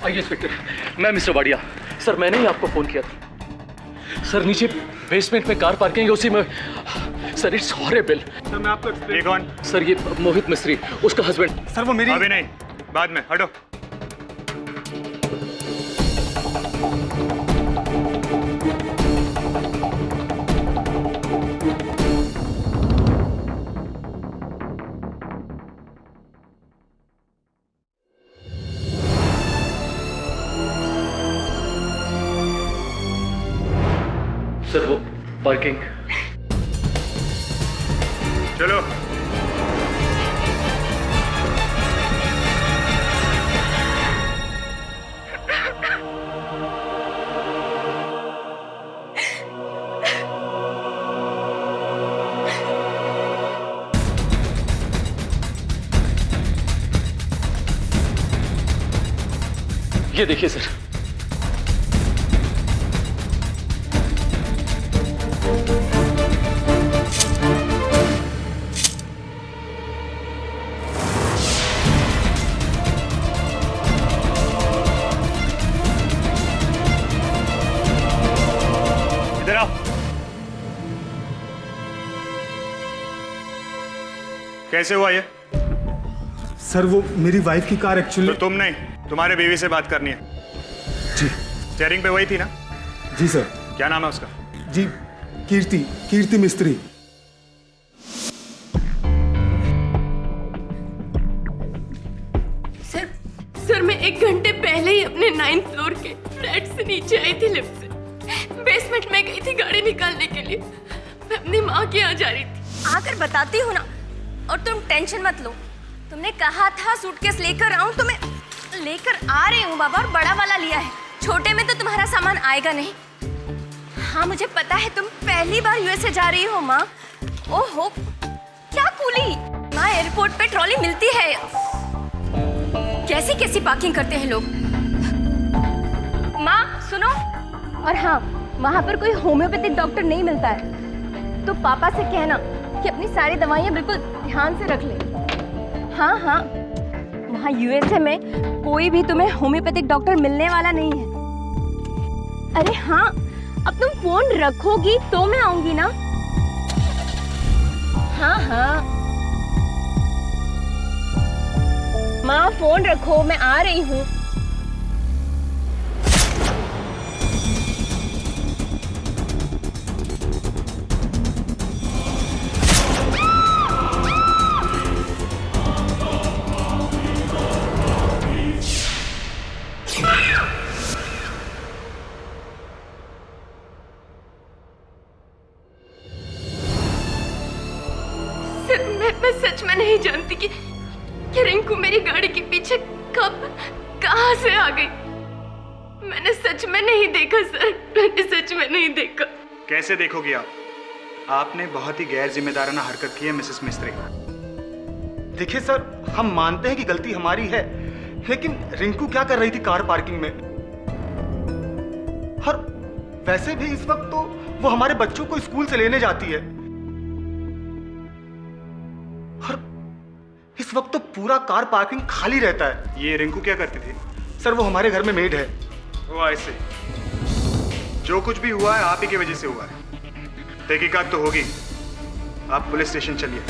आइए इंस्पेक्टर, मैं mister Wadia. Sir मैंने ही आपको फोन किया था। सर नीचे बेसमेंट में कार पार्किंग है, उसी में। Sir it's horrible. सर मैं आपको ये कौन? सर ये मोहित मिस्त्री, उसका हस्बैंड। सर वो मेरी। अभी नहीं, बाद में। हटो। सर वो पार्किंग। चलो। ये देखिए सर। इधर आओ। कैसे हुआ ये? सर वो मेरी वाइफ की कार एक्चुअली। तो तुम नहीं, तुम्हारे बीवी से बात करनी है। जी। स्टीयरिंग पे वही थी ना? जी सर। क्या नाम है उसका? जी कीर्ति मिस्त्री। सर मैं 1 घंटे पहले ही अपने 9th फ्लोर के फ्लैट से नीचे आई थी लिफ्ट से। बेसमेंट में गई थी गाड़ी निकालने के लिए। मैं अपनी माँ के यहाँ जा रही थी। आकर बताती हूँ ना, और तुम टेंशन मत लो। तुमने कहा था सूटकेस लेकर आऊं, तो मैं लेकर आ रही हूँ बाबा, और बड़ा वाला लिया है। छोटे में तो तुम्हारा सामान आएगा नहीं। हाँ मुझे पता है तुम पहली बार यूएसए जा रही हो माँ। ओहो क्या कूली माँ, एयरपोर्ट पे ट्रॉली मिलती है। कैसी कैसी पार्किंग करते हैं लोग। माँ सुनो, और हाँ वहाँ पर कोई होम्योपैथिक डॉक्टर नहीं मिलता है, तो पापा से कहना कि अपनी सारी दवाइयाँ बिल्कुल ध्यान से रख ले। हाँ हाँ वहाँ यूएसए में कोई भी तुम्हें होम्योपैथिक डॉक्टर मिलने वाला नहीं है। अरे हाँ अब तुम फोन रखोगी तो मैं आऊंगी ना। हाँ हाँ माँ फोन रखो, मैं आ रही हूँ। मैं सच में नहीं जानती कि रिंकू मेरी गाड़ी के पीछे कब कहां से आ गई। मैंने सच में नहीं देखा सर, मैंने सच में नहीं देखा। कैसे देखोगी आप? आपने बहुत ही गैर जिम्मेदाराना हरकत की है मिसेस मिस्त्री। देखिए सर, हम मानते हैं कि गलती हमारी है, लेकिन रिंकू क्या कर रही थी कार पार्किंग में? और वैसे भी इस वक्त तो वो हमारे बच्चों को स्कूल से लेने जाती है, और इस वक्त तो पूरा कार पार्किंग खाली रहता है। ये रिंकू क्या करती थी? सर वो हमारे घर में मेड है। वो ऐसे जो कुछ भी हुआ है आप ही की वजह से हुआ है। तहकीकात तो होगी। आप पुलिस स्टेशन चलिए।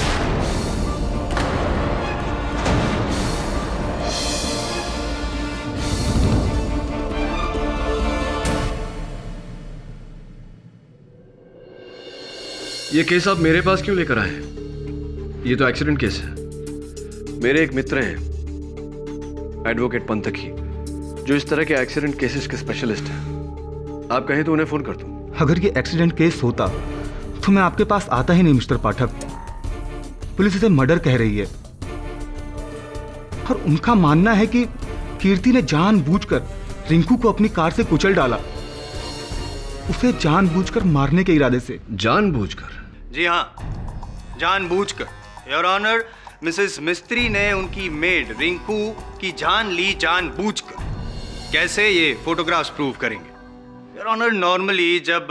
ये केस आप मेरे पास क्यों लेकर आए हैं? ये तो एक्सीडेंट केस है। मेरे एक मित्र हैं एडवोकेट पंथकी, जो इस तरह के एक्सीडेंट केसेस के स्पेशलिस्ट हैं। आप कहें तो उन्हें फोन कर दूं। अगर ये एक्सीडेंट केस होता तो मैं आपके पास आता ही नहीं मिस्टर पाठक। पुलिस इसे मर्डर कह रही है, और उनका मानना है कि कीर्ति ने जानबूझकर रिंकू को अपनी कार से कुचल डाला, उसे जानबूझकर मारने के इरादे से। जानबूझकर? जी हाँ, जानबूझकर। योर ऑनर, मिसेस मिस्त्री ने उनकी मेड रिंकू की जान ली जानबूझकर। कैसे? ये फोटोग्राफ्स प्रूव करेंगे। योर ऑनर, नॉर्मली जब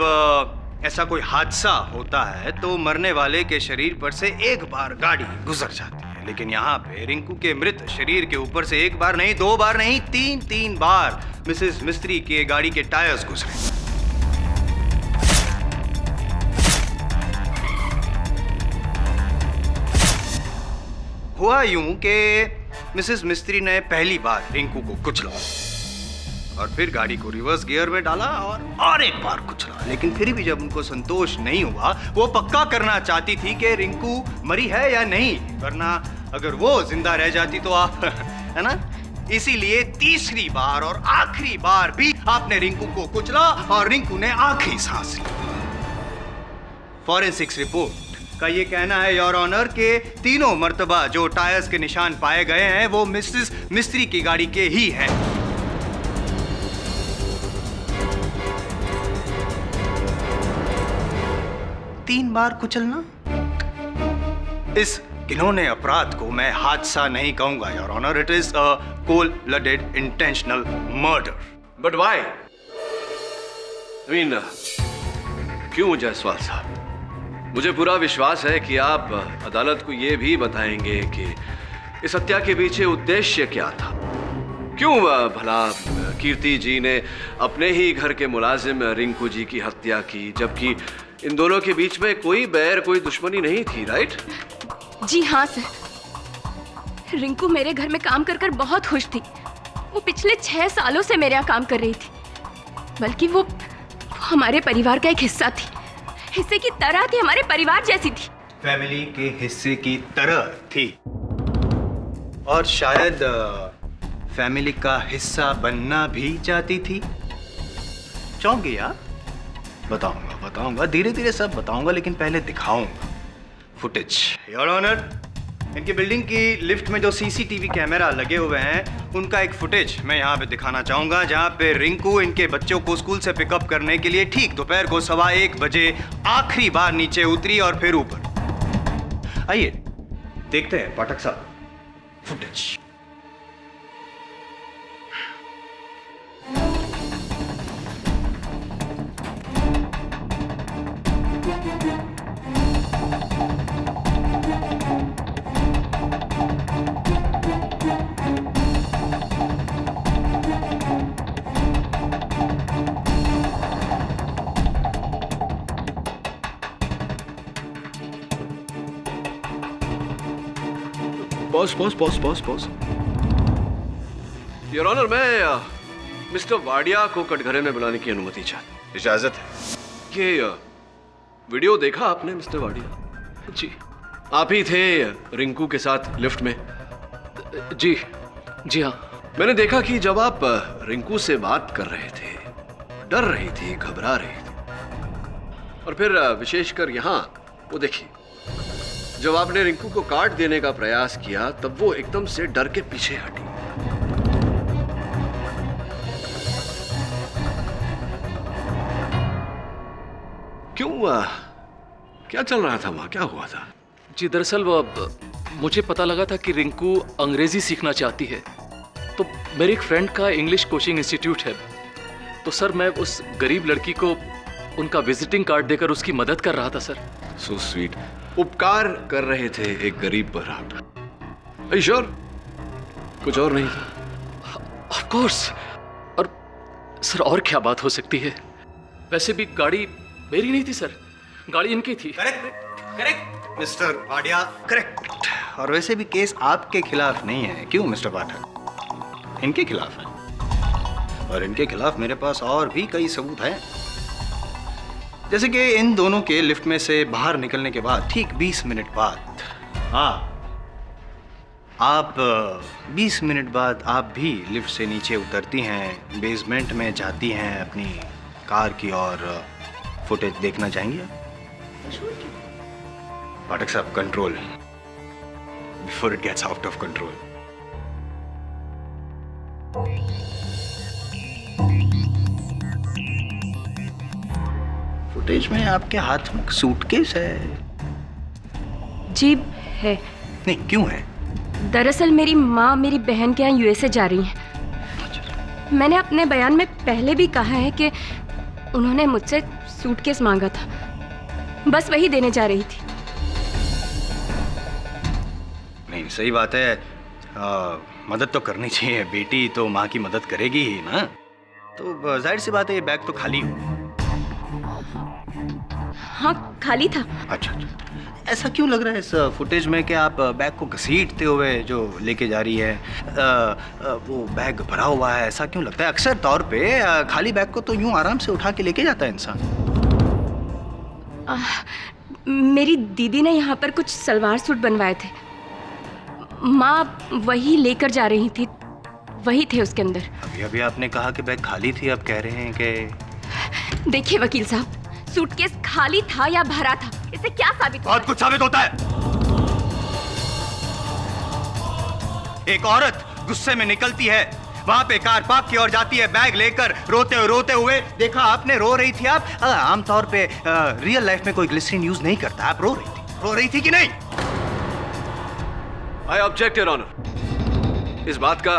ऐसा कोई हादसा होता है तो मरने वाले के शरीर पर से एक बार गाड़ी गुजर जाती है, लेकिन यहाँ पे रिंकू के मृत शरीर के ऊपर से एक बार नहीं, 2 बार नहीं, 3 बार मिसेस मिस्त्री के गाड़ी के टायर्स गुजरे। हुआ यूं कि मिसेस मिस्त्री ने पहली बार रिंकू को कुचला और फिर गाड़ी को रिवर्स गियर में डाला और एक बार कुचला, लेकिन फिर भी जब उनको संतोष नहीं हुआ, वो पक्का करना चाहती थी कि रिंकू मरी है या नहीं, वरना अगर वो जिंदा रह जाती तो आप है ना, इसीलिए तीसरी बार और आखिरी बार भी आपने रिंकू को कुचला और रिंकू ने आखिरी सांस ली। फॉरेंसिक्स रिपोर्ट का ये कहना है योर ऑनर के तीनों मर्तबा जो टायर्स के निशान पाए गए हैं वो मिसेस मिस्त्री की गाड़ी के ही हैं। तीन बार कुचलना, इस घिनौने अपराध को मैं हादसा नहीं कहूंगा your honour, it is a cold blooded intentional murder. But why? क्यों जायसवाल साहब? मुझे पूरा विश्वास है कि आप अदालत को यह भी बताएंगे कि इस हत्या के पीछे उद्देश्य क्या था। क्यों भला कीर्ति जी ने अपने ही घर के मुलाजिम रिंकू जी की हत्या की, जबकि इन दोनों के बीच में कोई बैर, कोई दुश्मनी नहीं थी, राइट? जी हाँ सर, रिंकू मेरे घर में काम कर बहुत खुश थी। वो पिछले 6 सालों से मेरे यहाँ काम कर रही थी, बल्कि वो हमारे परिवार का एक हिस्सा थी, हिस्से की तरह थी, हमारे परिवार जैसी थी। फैमिली के हिस्से की तरह थी और शायद फैमिली का हिस्सा बनना भी चाहती थी। चाहोगे यार? बताऊंगा, धीरे धीरे सब बताऊंगा, लेकिन पहले दिखाऊंगा फुटेज। योर ऑनर, इनकी बिल्डिंग की लिफ्ट में जो सीसीटीवी कैमरा लगे हुए हैं उनका एक फुटेज मैं यहाँ पे दिखाना चाहूंगा, जहाँ पे रिंकू इनके बच्चों को स्कूल से पिकअप करने के लिए ठीक दोपहर को 1:15 बजे आखिरी बार नीचे उतरी और फिर ऊपर। आइए देखते हैं पाठक साहब फुटेज। पॉज। योर ऑनर, मैं मिस्टर वाडिया को कटघरे में बुलाने की अनुमति चाहता। इजाजत है। ये वीडियो देखा आपने मिस्टर वाडिया? जी। आप ही थे रिंकू के साथ लिफ्ट में? जी हाँ। मैंने देखा कि जब आप रिंकू से बात कर रहे थे, डर रही थी, घबरा रही थी, और फिर विशेषकर यहाँ वो देखिए, जब आपने रिंकू को काट देने का प्रयास किया तब वो एकदम से डर के पीछे हटी। क्यों? क्या चल रहा था वहां? क्या हुआ था? जी दरअसल मुझे पता लगा था कि रिंकू अंग्रेजी सीखना चाहती है, तो मेरे एक फ्रेंड का इंग्लिश कोचिंग इंस्टीट्यूट है, तो सर मैं उस गरीब लड़की को उनका विजिटिंग कार्ड देकर उसकी मदद कर रहा था सर। So sweet. उपकार कर रहे थे एक गरीब पर आप? श्योर? कुछ और नहीं था? Of course. और सर और क्या बात हो सकती है? वैसे भी गाड़ी मेरी नहीं थी सर, गाड़ी इनकी थी। Correct mister Wadia, correct. और वैसे भी केस आपके खिलाफ नहीं है, क्यों मिस्टर पाठक? इनके खिलाफ है, और इनके खिलाफ मेरे पास और भी कई सबूत हैं। जैसे कि इन दोनों के लिफ्ट में से बाहर निकलने के बाद ठीक 20 मिनट बाद आप 20 मिनट बाद आप भी लिफ्ट से नीचे उतरती हैं, बेसमेंट में जाती हैं अपनी कार की, और फुटेज देखना चाहेंगे आप? पाठक साहब, control before it gets out of control. Footage में आपके हाथ में सूटकेस है? जी है। नहीं, क्यों है? दरअसल मेरी माँ मेरी बहन के यहाँ यूएसए जा रही हैं। मैंने अपने बयान में पहले भी कहा है कि उन्होंने मुझसे सूटकेस मांगा था, बस वही देने जा रही थी। नहीं, सही बात है। मदद तो करनी चाहिए, बेटी तो माँ की मदद करेगी ही ना। तो जाहिर सी बात है ये बैग तो खाली हो। हाँ खाली था। अच्छा अच्छा, ऐसा क्यों लग रहा है इस फुटेज में कि आप बैग को घसीटते हुए जो लेके जा रही है, वो बैग भरा हुआ है, ऐसा क्यों लगता है? अक्सर तौर पे खाली बैग को तो यूं आराम से उठा के लेके जाता है इंसान। मेरी दीदी ने यहाँ पर कुछ सलवार सूट बनवाए थे, माँ वही लेकर जा रही थी, वही थे उसके अंदर। अभी अभी आपने कहा कि बैग खाली थी, अब कह रहे हैं कि... देखिए वकील साहब, सूटकेस खाली था या भरा था, इससे क्या साबित होता है? बहुत कुछ साबित होता है। एक औरत गुस्से में निकलती है, वहां पे कार पार्क की ओर जाती है, बैग लेकर रोते हुए देखा आपने, रो रही थी आप। आमतौर पे रियल लाइफ में कोई ग्लिसरीन यूज नहीं करता, आप रो रही थी कि नहीं? I object your honour. इस बात का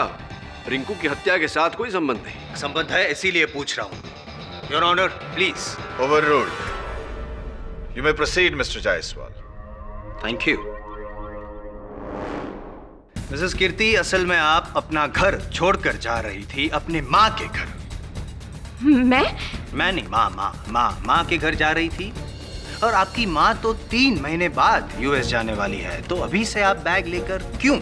रिंकू की हत्या के साथ कोई संबंध नहीं। संबंध है, इसीलिए पूछ रहा हूं। Your honour please. Overruled. You may proceed, Mr. Jaiswal. Thank you. Mrs Kirti, असल में आप अपना घर छोड़कर जा रही थी अपने माँ के घर। मैं नहीं, माँ के घर जा रही थी। और आपकी माँ तो 3 महीने बाद यूएस जाने वाली है, तो अभी से आप बैग लेकर क्यों?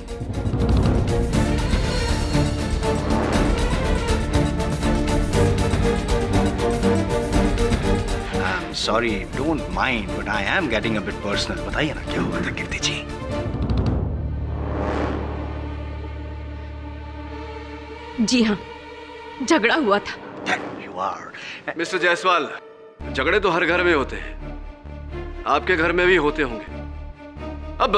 Sorry, don't mind, but I am getting a bit personal. बताइए ना क्या हुआ था कीर्ति जी? जी हाँ, झगड़ा हुआ था। You are. मिस्टर जायसवाल, झगड़े तो हर घर में होते हैं, आपके घर में भी होते होंगे। अब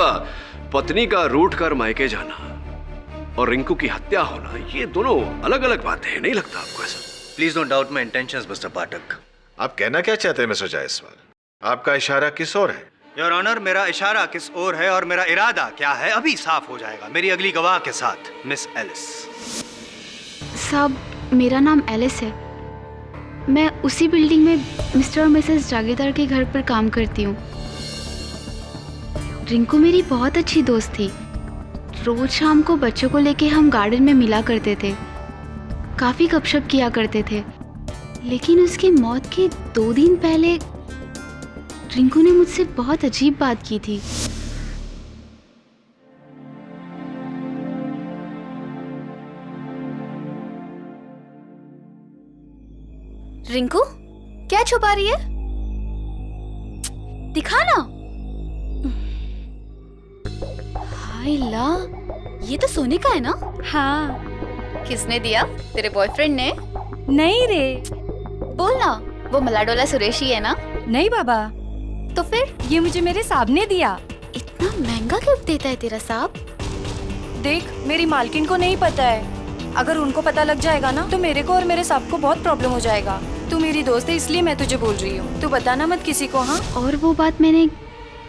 पत्नी का रूठ कर मायके जाना और रिंकू की हत्या होना, ये दोनों अलग अलग बातें हैं, नहीं लगता आपको ऐसा? Please don't doubt my intentions Mr Pathak. आप कहना क्या चाहते हैं मिस्टर जायसवाल? आपका इशारा किस ओर है? योर ऑनर, मेरा इशारा किस ओर है और मेरा इरादा क्या है अभी साफ हो जाएगा मेरी अगली गवाह के साथ, मिस एलिस। साहब, मेरा नाम एलिस है। मैं उसी बिल्डिंग में मिस्टर और मिसेस जागीरदार के घर पर काम करती हूँ। रिंकू मेरी बहुत अच्छी दोस्त थी। रोज शाम को बच्चों को लेके हम गार्डन में मिला करते थे, काफ़ी गपशप किया करते थे। लेकिन उसकी मौत के 2 दिन पहले रिंकू ने मुझसे बहुत अजीब बात की थी। रिंकू, क्या छुपा रही है? दिखा ना। हाय ला, ये तो सोने का है ना? हाँ। किसने दिया? तेरे बॉयफ्रेंड ने? नहीं रे। बोल ना, वो मलाडोला सुरेशी है ना? नहीं बाबा। तो फिर? ये मुझे मेरे साहब ने दिया। इतना महंगा गिफ्ट देता है तेरा साहब? देख, मेरी मालकिन को नहीं पता है। अगर उनको पता लग जाएगा ना तो मेरे को और मेरे साहब को बहुत प्रॉब्लम हो जाएगा। तू मेरी दोस्त है इसलिए मैं तुझे बोल रही हूँ, तू बताना मत किसी को। हाँ? और वो बात मैंने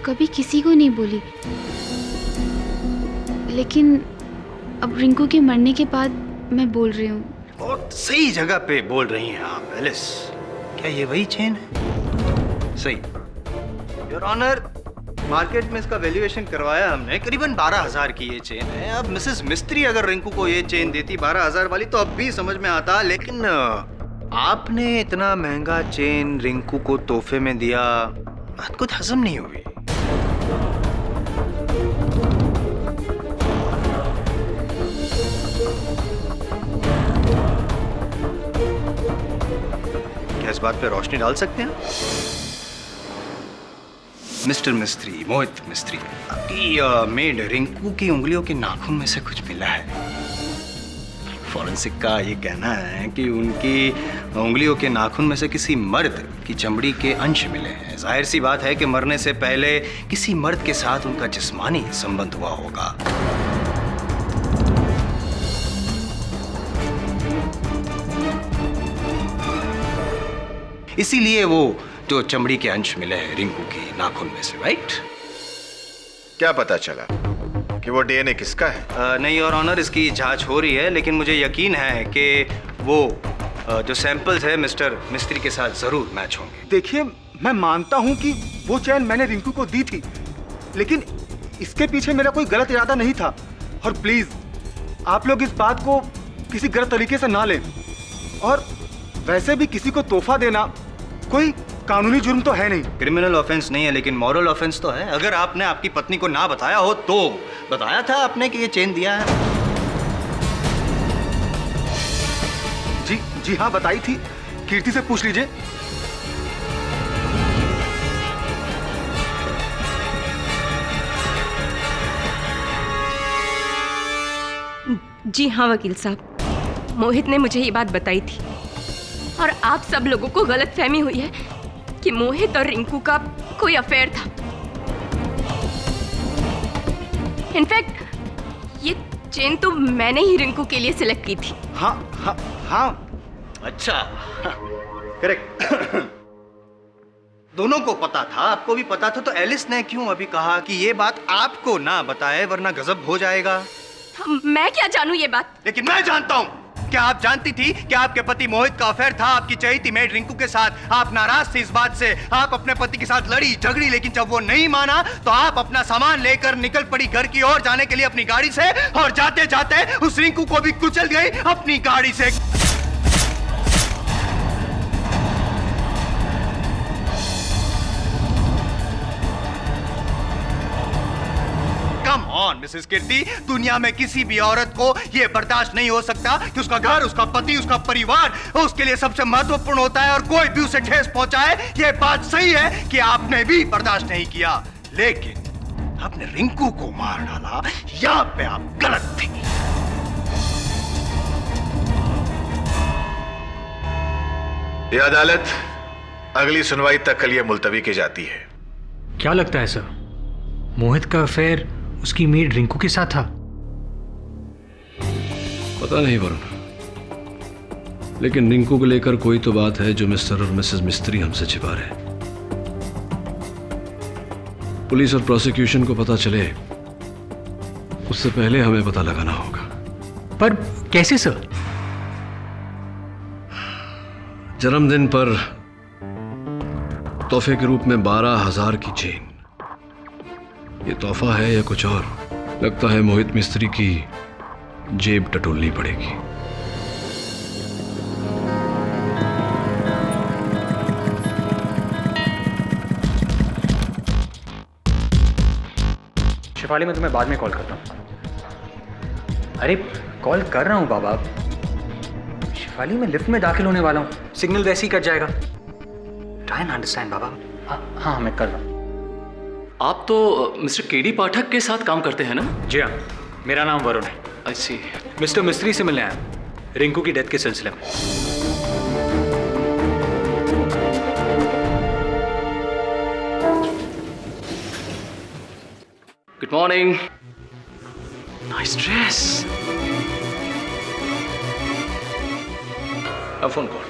कभी किसी को नहीं बोली, लेकिन अब रिंकू के मरने के बाद मैं बोल रही हूँ। बहुत सही जगह पे बोल रही हैं आप एलिस। क्या ये वही चेन है? सही। योर ऑनर, मार्केट में इसका वैल्यूएशन करवाया हमने, करीबन 12,000 की ये चेन है। अब मिसेस मिस्त्री अगर रिंकू को ये चेन देती 12,000 वाली तो अब भी समझ में आता, लेकिन आपने इतना महंगा चेन रिंकू को तोहफे में दिया, बात कुछ हजम नहीं हुई। क्या इस बात पे रोशनी डाल सकते हैं मिस्टर मिस्त्री, मोहित मिस्त्री? आपकी मेड रिंकू की उंगलियों के नाखून में से कुछ मिला है। फॉरेंसिक का ये कहना है कि उनकी उंगलियों के नाखून में से किसी मर्द की चमड़ी के अंश मिले हैं। जाहिर सी बात है कि मरने से पहले किसी मर्द के साथ उनका जिस्मानी संबंध हुआ होगा। इसीलिए वो जो चमड़ी के अंश मिले हैं रिंकू की नाखून में से, राइट? क्या पता चला कि वो डीएनए किसका है? नहीं और ऑनर, इसकी जांच हो रही है, लेकिन मुझे यकीन है कि वो जो सैंपल्स है मिस्टर मिस्त्री के साथ जरूर मैच होंगे। देखिए, मैं मानता हूं कि वो चैन मैंने रिंकू को दी थी, लेकिन इसके पीछे मेरा कोई गलत इरादा नहीं था। और प्लीज आप लोग इस बात को किसी गलत तरीके से ना लें। और वैसे भी किसी को तोहफा देना कोई कानूनी जुर्म तो है नहीं। क्रिमिनल ऑफेंस नहीं है, लेकिन मॉरल ऑफेंस तो है। अगर आपने आपकी पत्नी को ना बताया हो तो बताया था आपने कि ये चेन दिया है? जी हाँ, बताई थी। कीर्ति से पूछ लीजिए। जी हाँ वकील साहब, मोहित ने मुझे ये बात बताई थी और आप सब लोगों को गलतफहमी हुई है कि मोहित और रिंकू का कोई अफेयर था। इनफैक्ट ये चेन तो मैंने ही रिंकू के लिए सिलेक्ट की थी। हाँ। अच्छा, करेक्ट। दोनों को पता था, आपको भी पता था, तो एलिस ने क्यों अभी कहा कि ये बात आपको ना बताए वरना गजब हो जाएगा? मैं क्या जानूं ये बात? लेकिन मैं जानता हूं। क्या आप जानती थी कि आपके पति मोहित का अफेयर था आपकी चहेती मेड रिंकू के साथ? आप नाराज थे इस बात से, आप अपने पति के साथ लड़ी झगड़ी, लेकिन जब वो नहीं माना तो आप अपना सामान लेकर निकल पड़ी घर की ओर जाने के लिए अपनी गाड़ी से, और जाते जाते उस रिंकू को भी कुचल गई अपनी गाड़ी से। कम ऑन मिसेस कीर्ति, दुनिया में किसी भी औरत को यह बर्दाश्त नहीं हो सकता कि उसका घर, उसका पति, उसका परिवार उसके लिए सबसे महत्वपूर्ण होता है और कोई भी उसे ठेस पहुंचाए। यह बात सही है कि आपने भी बर्दाश्त नहीं किया, लेकिन आपने रिंकू को मार डाला। यहां पे आप गलत थी। यह अदालत अगली सुनवाई तक के लिए मुलतवी की जाती है। क्या लगता है सर, मोहित का अफेयर उसकी मेड रिंकू के साथ था? पता नहीं वरुण, लेकिन रिंकू को लेकर कोई तो बात है जो मिस्टर और मिसेस मिस्त्री हमसे छिपा रहे। पुलिस और प्रोसिक्यूशन को पता चले उससे पहले हमें पता लगाना होगा। पर कैसे सर? जन्मदिन पर तोहफे के रूप में 12,000 की चेन, ये तोहफा है या कुछ और? लगता है मोहित मिस्त्री की जेब टटोलनी पड़ेगी। शिफाली, मैं तुम्हें बाद में कॉल करता हूँ। अरे कॉल कर रहा हूँ बाबा। शिफाली, मैं लिफ्ट में दाखिल होने वाला हूँ, सिग्नल वैसे ही कट जाएगा। ट्राई एंड अंडरस्टैंड बाबा। हाँ, मैं कर रहा हूँ। आप तो मिस्टर केडी पाठक के साथ काम करते हैं ना? जी हाँ, मेरा नाम वरुण है। अच्छी। मिस्टर मिस्त्री से मिलने आया रिंकू की डेथ के सिलसिले में। Good morning. Nice dress. अब फोन कॉल।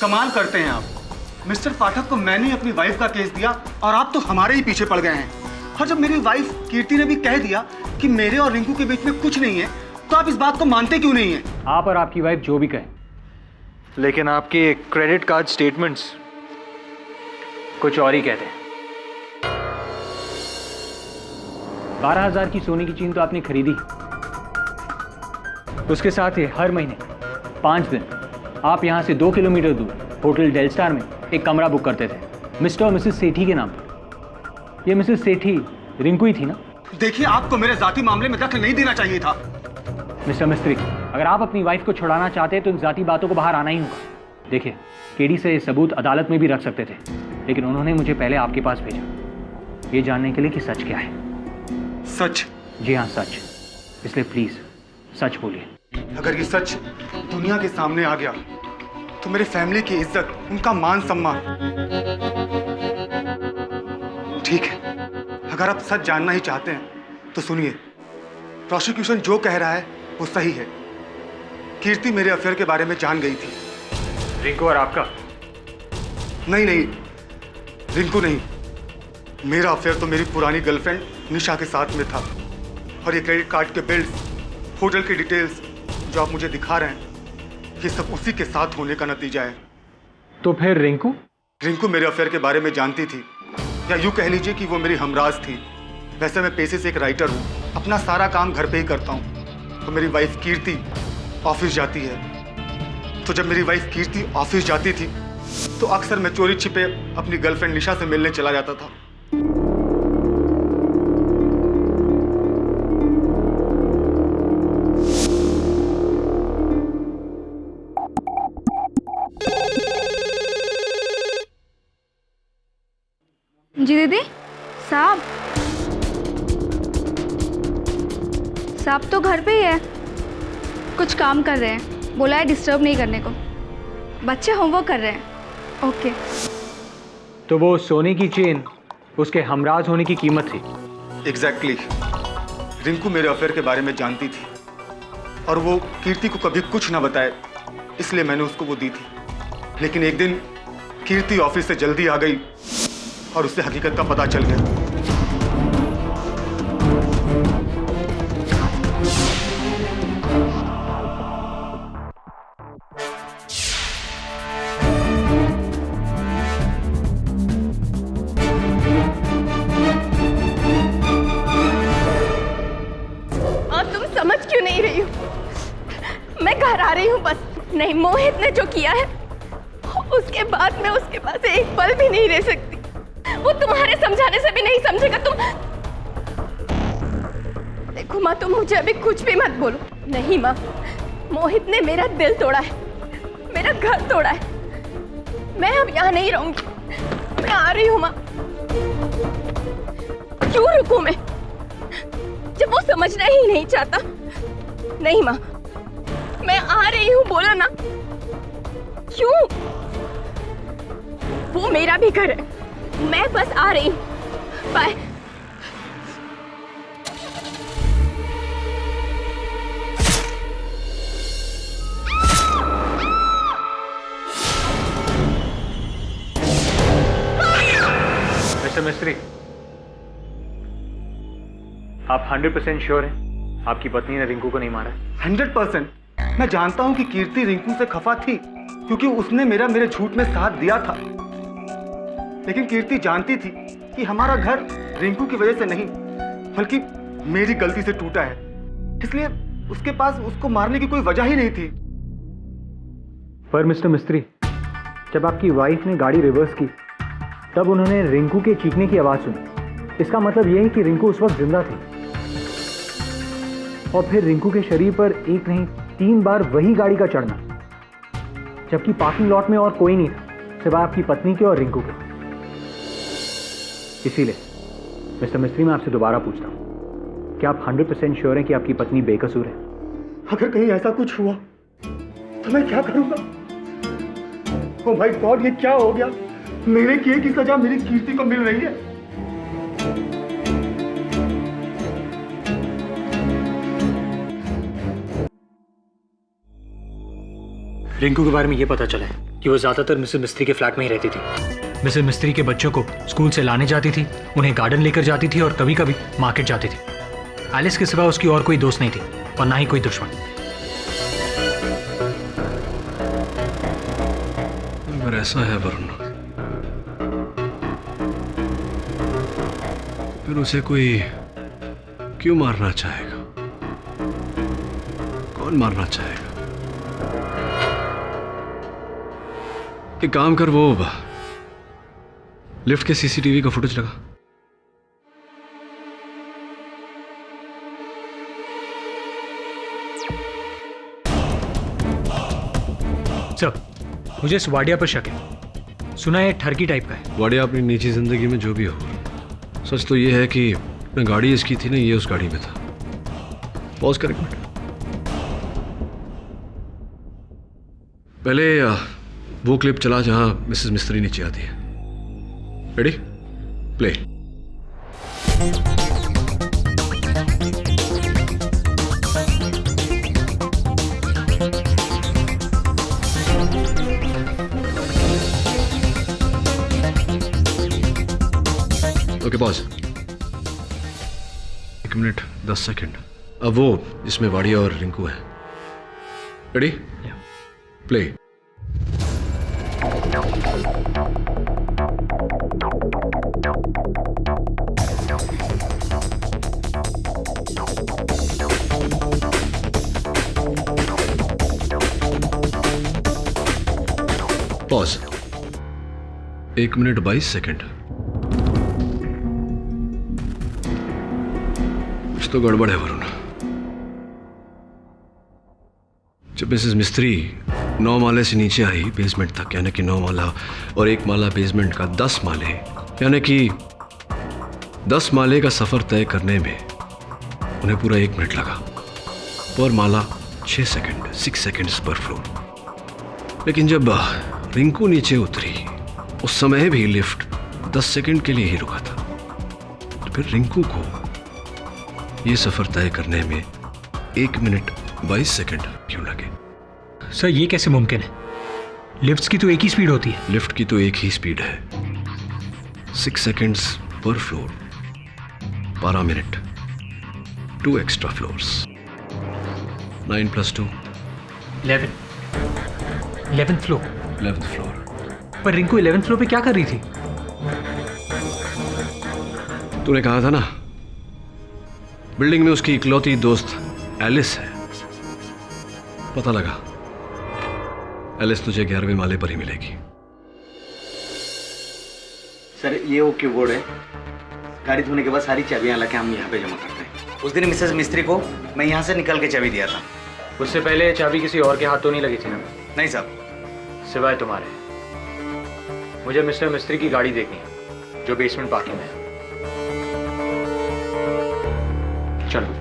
कमाल करते हैं आप। मिस्टर पाठक को मैंने ही अपनी वाइफ का केस दिया और आप तो हमारे ही पीछे पड़ गए हैं। और जब मेरी वाइफ कीर्ति ने भी कह दिया कि मेरे और रिंकू के बीच में कुछ नहीं है, तो आप इस बात को मानते क्यों नहीं हैं? आप और आपकी वाइफ जो भी कहें, लेकिन आपके क्रेडिट कार्ड स्टेटमेंट्स कुछ और ही कहते हैं। 12,000 की सोने की चेन तो आपने खरीदी, उसके साथ ही हर महीने 5 दिन आप यहाँ से 2 किलोमीटर दूर होटल डेल स्टार में एक कमरा बुक करते थे मिस्टर और मिसेस सेठी के नाम पर। ये मिसेस सेठी रिंकू ही थी ना? देखिए, आपको मेरे जाती मामले में दखल नहीं देना चाहिए था। मिस्टर मिस्त्री, अगर आप अपनी वाइफ को छुड़ाना चाहते हैं तो इन जाती बातों को बाहर आना ही होगा। देखिए, केडी से ये सबूत अदालत में भी रख सकते थे, लेकिन उन्होंने मुझे पहले आपके पास भेजा, ये जानने के लिए कि सच क्या है। सच? जी हाँ, सच। इसलिए प्लीज सच बोलिए। अगर ये सच दुनिया के सामने आ गया तो मेरे फैमिली की इज्जत, उनका मान सम्मान। ठीक है, अगर आप सच जानना ही चाहते हैं तो सुनिए। प्रोसिक्यूशन जो कह रहा है वो सही है। कीर्ति मेरे अफेयर के बारे में जान गई थी। रिंकू और आपका? नहीं, रिंकू नहीं। मेरा अफेयर तो मेरी पुरानी गर्लफ्रेंड निशा के साथ में था। और ये क्रेडिट कार्ड के बिल्स, होटल की डिटेल्स जो आप मुझे दिखा रहे हैं, ये सब उसी के साथ होने का नतीजा है। तो फिर रिंकू? रिंकू मेरे अफेयर के बारे में जानती थी, या यूँ कह लीजिए कि वो मेरी हमराज थी। वैसे मैं पेशे से एक राइटर हूँ, अपना सारा काम घर पे ही करता हूँ। तो मेरी वाइफ कीर्ति ऑफिस जाती है, तो जब मेरी वाइफ कीर्ति ऑफिस जाती थी तो अक्सर मैं चोरी छिपे अपनी गर्लफ्रेंड निशा से मिलने चला जाता था। जी दीदी, साहब तो घर पे ही है, कुछ काम कर रहे हैं, बोला है डिस्टर्ब नहीं करने को। बच्चे होमवर्क कर रहे हैं। ओके। तो वो सोने की चेन उसके हमराज होने की कीमत थी। एग्जैक्टली। रिंकू मेरे अफेयर के बारे में जानती थी और वो कीर्ति को कभी कुछ ना बताए, इसलिए मैंने उसको वो दी थी। लेकिन एक दिन कीर्ति ऑफिस से जल्दी आ गई और उससे हकीकत का पता चल गया। तुम समझ क्यों नहीं रही हो? मैं घर आ रही हूँ बस। नहीं, मोहित ने जो किया है उसके बाद मैं उसके पास एक पल भी नहीं रह सकती। वो तुम्हारे समझाने से भी नहीं समझेगा। तुम देखो माँ, तुम मुझे अभी कुछ भी मत बोलो। नहीं माँ, मोहित ने मेरा दिल तोड़ा है, मेरा घर तोड़ा है। मैं अब यहाँ नहीं रहूंगी। मैं आ रही हूँ माँ। क्यों रुकूं मैं जब वो समझना ही नहीं चाहता? नहीं माँ, मैं आ रही हूँ, बोला ना। क्यों? वो मेरा भी घर है, मैं बस आ रही हूँ। बाय। मिस्टर मिस्त्री, आप 100% श्योर हैं आपकी पत्नी ने रिंकू को नहीं मारा? 100%। मैं जानता हूं कि कीर्ति रिंकू से खफा थी क्योंकि उसने मेरे झूठ में साथ दिया था। लेकिन कीर्ति जानती थी कि हमारा घर रिंकू की वजह से नहीं बल्कि मेरी गलती से टूटा है, इसलिए उसके पास उसको मारने की कोई वजह ही नहीं थी। पर मिस्टर मिस्त्री, जब आपकी वाइफ ने गाड़ी रिवर्स की तब उन्होंने रिंकू के चीखने की आवाज सुनी। इसका मतलब यह है कि रिंकू उस वक्त जिंदा थी। और फिर रिंकू के शरीर पर एक नहीं 3 बार वही गाड़ी का चढ़ना, जबकि पार्किंग लॉट में और कोई नहीं था सिवाय आपकी पत्नी के और रिंकू के। इसीलिए मिस्टर मिस्त्री, मैं आपसे दोबारा पूछता हूं, क्या आप 100% श्योर हैं कि आपकी पत्नी बेकसूर है? अगर कहीं ऐसा कुछ हुआ तो मैं क्या करूंगा? ओह माय गॉड, ये क्या हो गया? मेरे किए की सजा मेरी कीर्ति को मिल रही है। रिंकू के बारे में ये पता चला है कि वो ज्यादातर मिसेस मिस्त्री के फ्लैट में ही रहती थी। मिसेस मिस्त्री के बच्चों को स्कूल से लाने जाती थी, उन्हें गार्डन लेकर जाती थी और कभी कभी मार्केट जाती थी। एलिस के सिवा उसकी और कोई दोस्त नहीं थी और ना ही कोई दुश्मन। अगर ऐसा है वरुण, फिर उसे कोई क्यों मारना चाहेगा? कौन मारना चाहेगा? एक काम कर, वो लिफ्ट के सीसीटीवी का फुटेज लगा। सर, मुझे इस वाडिया पर शक है। सुना है ठरकी टाइप का है। वाडिया अपनी निजी जिंदगी में जो भी हो, सच तो ये है कि मैं गाड़ी इसकी थी ना, ये उस गाड़ी में था। पॉज कर एक मिनट। पहले वो क्लिप चला जहां मिसेस मिस्त्री नीचे आती है। Ready? Play. Okay, pause. 1 minute 10 second. अब वो जिसमें वाडिया और रिंकू है। Ready? Play. Pause. 1 minute 22 second. कुछ तो गड़बड़ है वरुण। जब मिसेस मिस्त्री 9 माले से नीचे आई बेसमेंट तक, यानी कि 9 माला और 1 माला बेसमेंट का 10 माले, यानी कि 10 माले का सफर तय करने में उन्हें पूरा 1 मिनट लगा। पर माला 6 सेकंड, 6 सेकंड्स पर फ्लोर। लेकिन जब रिंकू नीचे उतरी उस समय भी लिफ्ट 10 सेकंड के लिए ही रुका था। तो फिर रिंकू को यह सफर तय करने में 1 मिनट 22 सेकंड क्यों लगे? सर ये कैसे मुमकिन है? लिफ्ट्स की तो एक ही स्पीड होती है। लिफ्ट की तो एक ही स्पीड है, 6 सेकंड्स पर floor, 12 minute, 2 extra floors, 9 + 2 11th floor. 11th floor. पर रिंकू 11th फ्लोर पे क्या कर रही थी? तूने कहा था ना बिल्डिंग में उसकी इकलौती दोस्त एलिस है। पता लगा एलिस तुझे 11वें माले पर ही मिलेगी। सर ये ओके बोर्ड है। गाड़ी धोने के बाद सारी चाबियां लाके हम यहाँ पे जमा करते हैं। उस दिन मिसेस मिस्त्री को मैं यहाँ से निकल के चाबी दिया था। उससे पहले चाबी किसी और के हाथ तो नहीं लगी थी ना? नहीं साहब। सिवाय तुम्हारे। मुझे मिस्टर मिस्त्री की गाड़ी देखनी है जो बेसमेंट पार्किंग में है। चलो।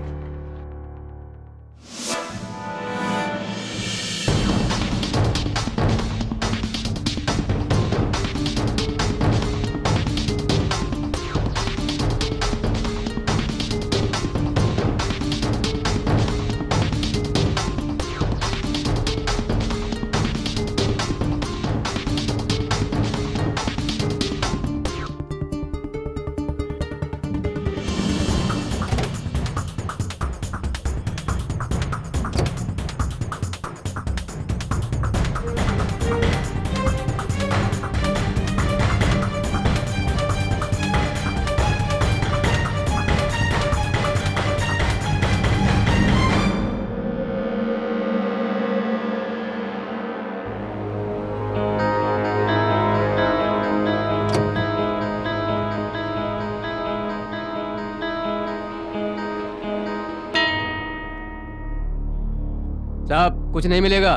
साहब कुछ नहीं मिलेगा।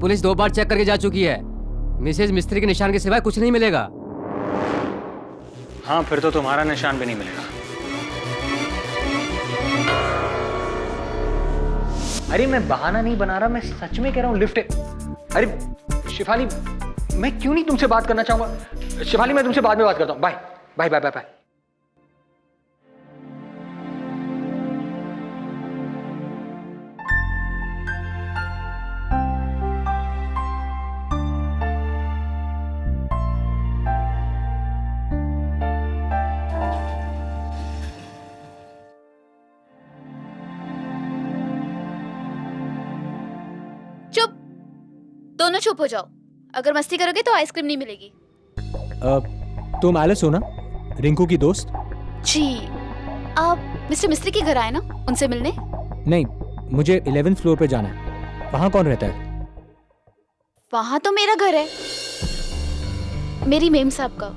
पुलिस 2 बार चेक करके जा चुकी है। मिसेज मिस्त्री के निशान के सिवाय कुछ नहीं मिलेगा। हाँ फिर तो तुम्हारा निशान भी नहीं मिलेगा। अरे मैं बहाना नहीं बना रहा, मैं सच में कह रहा हूँ लिफ्ट है। अरे शिफाली मैं क्यों नहीं तुमसे बात करना चाहूंगा। शिफाली मैं तुमसे बाद में बात करता हूँ। Bye bye bye bye bye. दोनों चुप हो जाओ। अगर मस्ती करोगे तो आइसक्रीम नहीं मिलेगी। तुम एलिस हो ना, रिंकू की दोस्त? जी। आप मिस्टर मिस्त्री के घर आए ना उनसे मिलने? नहीं, मुझे 11th फ्लोर पे जाना है। वहाँ कौन रहता है? वहाँ तो मेरा घर है, मेरी मेम साहब का।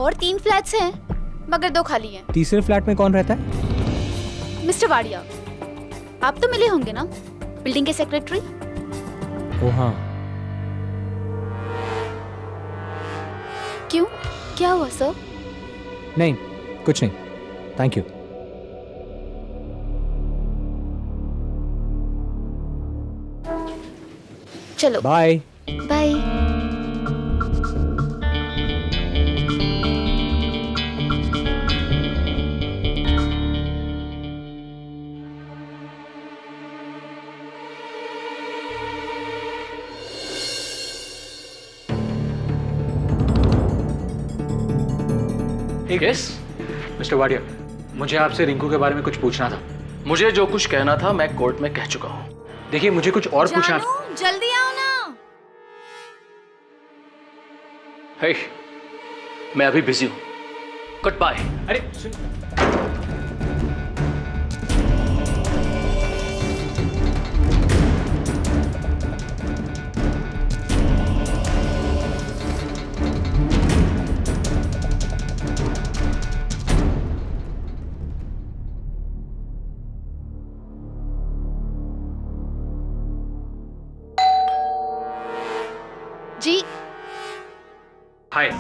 और 3 फ्लैट्स हैं मगर 2 खाली हैं। तीसरे फ्लैट में कौन रहता है? मिस्टर वाडिया। आप तो मिले होंगे ना, बिल्डिंग के सेक्रेटरी। ओ हाँ। क्यों, क्या हुआ सर? नहीं कुछ नहीं, थैंक यू। चलो bye bye. Yes mister Wadia, मुझे आपसे रिंकू के बारे में कुछ पूछना था। मुझे जो कुछ कहना था मैं कोर्ट में कह चुका हूँ। देखिए मुझे कुछ और पूछना। जल्दी आओ ना। हे, मैं अभी बिजी हूँ। Good bye. अरे सुन, जी हाय।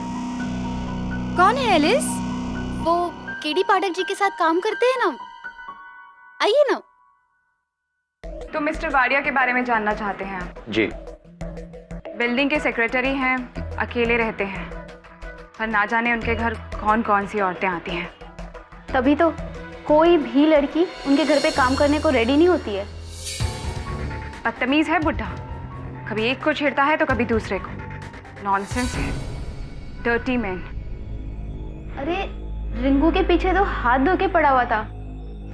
कौन है एलिस? वो केडी पाठक जी के साथ काम करते हैं ना, आइए ना। तो मिस्टर वाडिया के बारे में जानना चाहते हैं आप? जी। बिल्डिंग के सेक्रेटरी हैं, अकेले रहते हैं, पर ना जाने उनके घर कौन कौन सी औरतें आती हैं। तभी तो कोई भी लड़की उनके घर पे काम करने को रेडी नहीं होती है। बदतमीज है बुढ़ा, कभी एक को छेड़ता है तो कभी दूसरे को। नॉनसेंस है, डर्टी मैन। अरे रिंकू के पीछे तो हाथ धो के पड़ा हुआ था।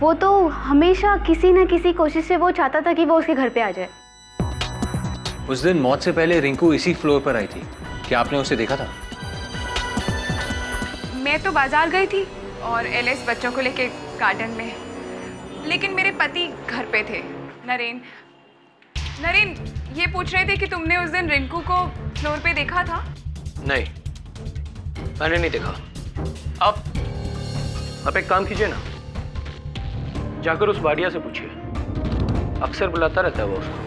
वो तो हमेशा किसी न किसी कोशिश से वो चाहता था कि वो उसके घर पे आ जाए। उस दिन मौत से पहले रिंकू इसी फ्लोर पर आई थी, क्या आपने उसे देखा था? मैं तो बाजार गई थी और एलिस बच्चों को लेके गार्डन में, लेकिन मेरे पति घर पे थे। नरेन ये पूछ रहे थे कि तुमने उस दिन रिंकू को फ्लोर पे देखा था? नहीं, मैंने नहीं देखा। आप एक काम कीजिए ना, जाकर उस वाडिया से पूछिए, अक्सर बुलाता रहता है वो उसको।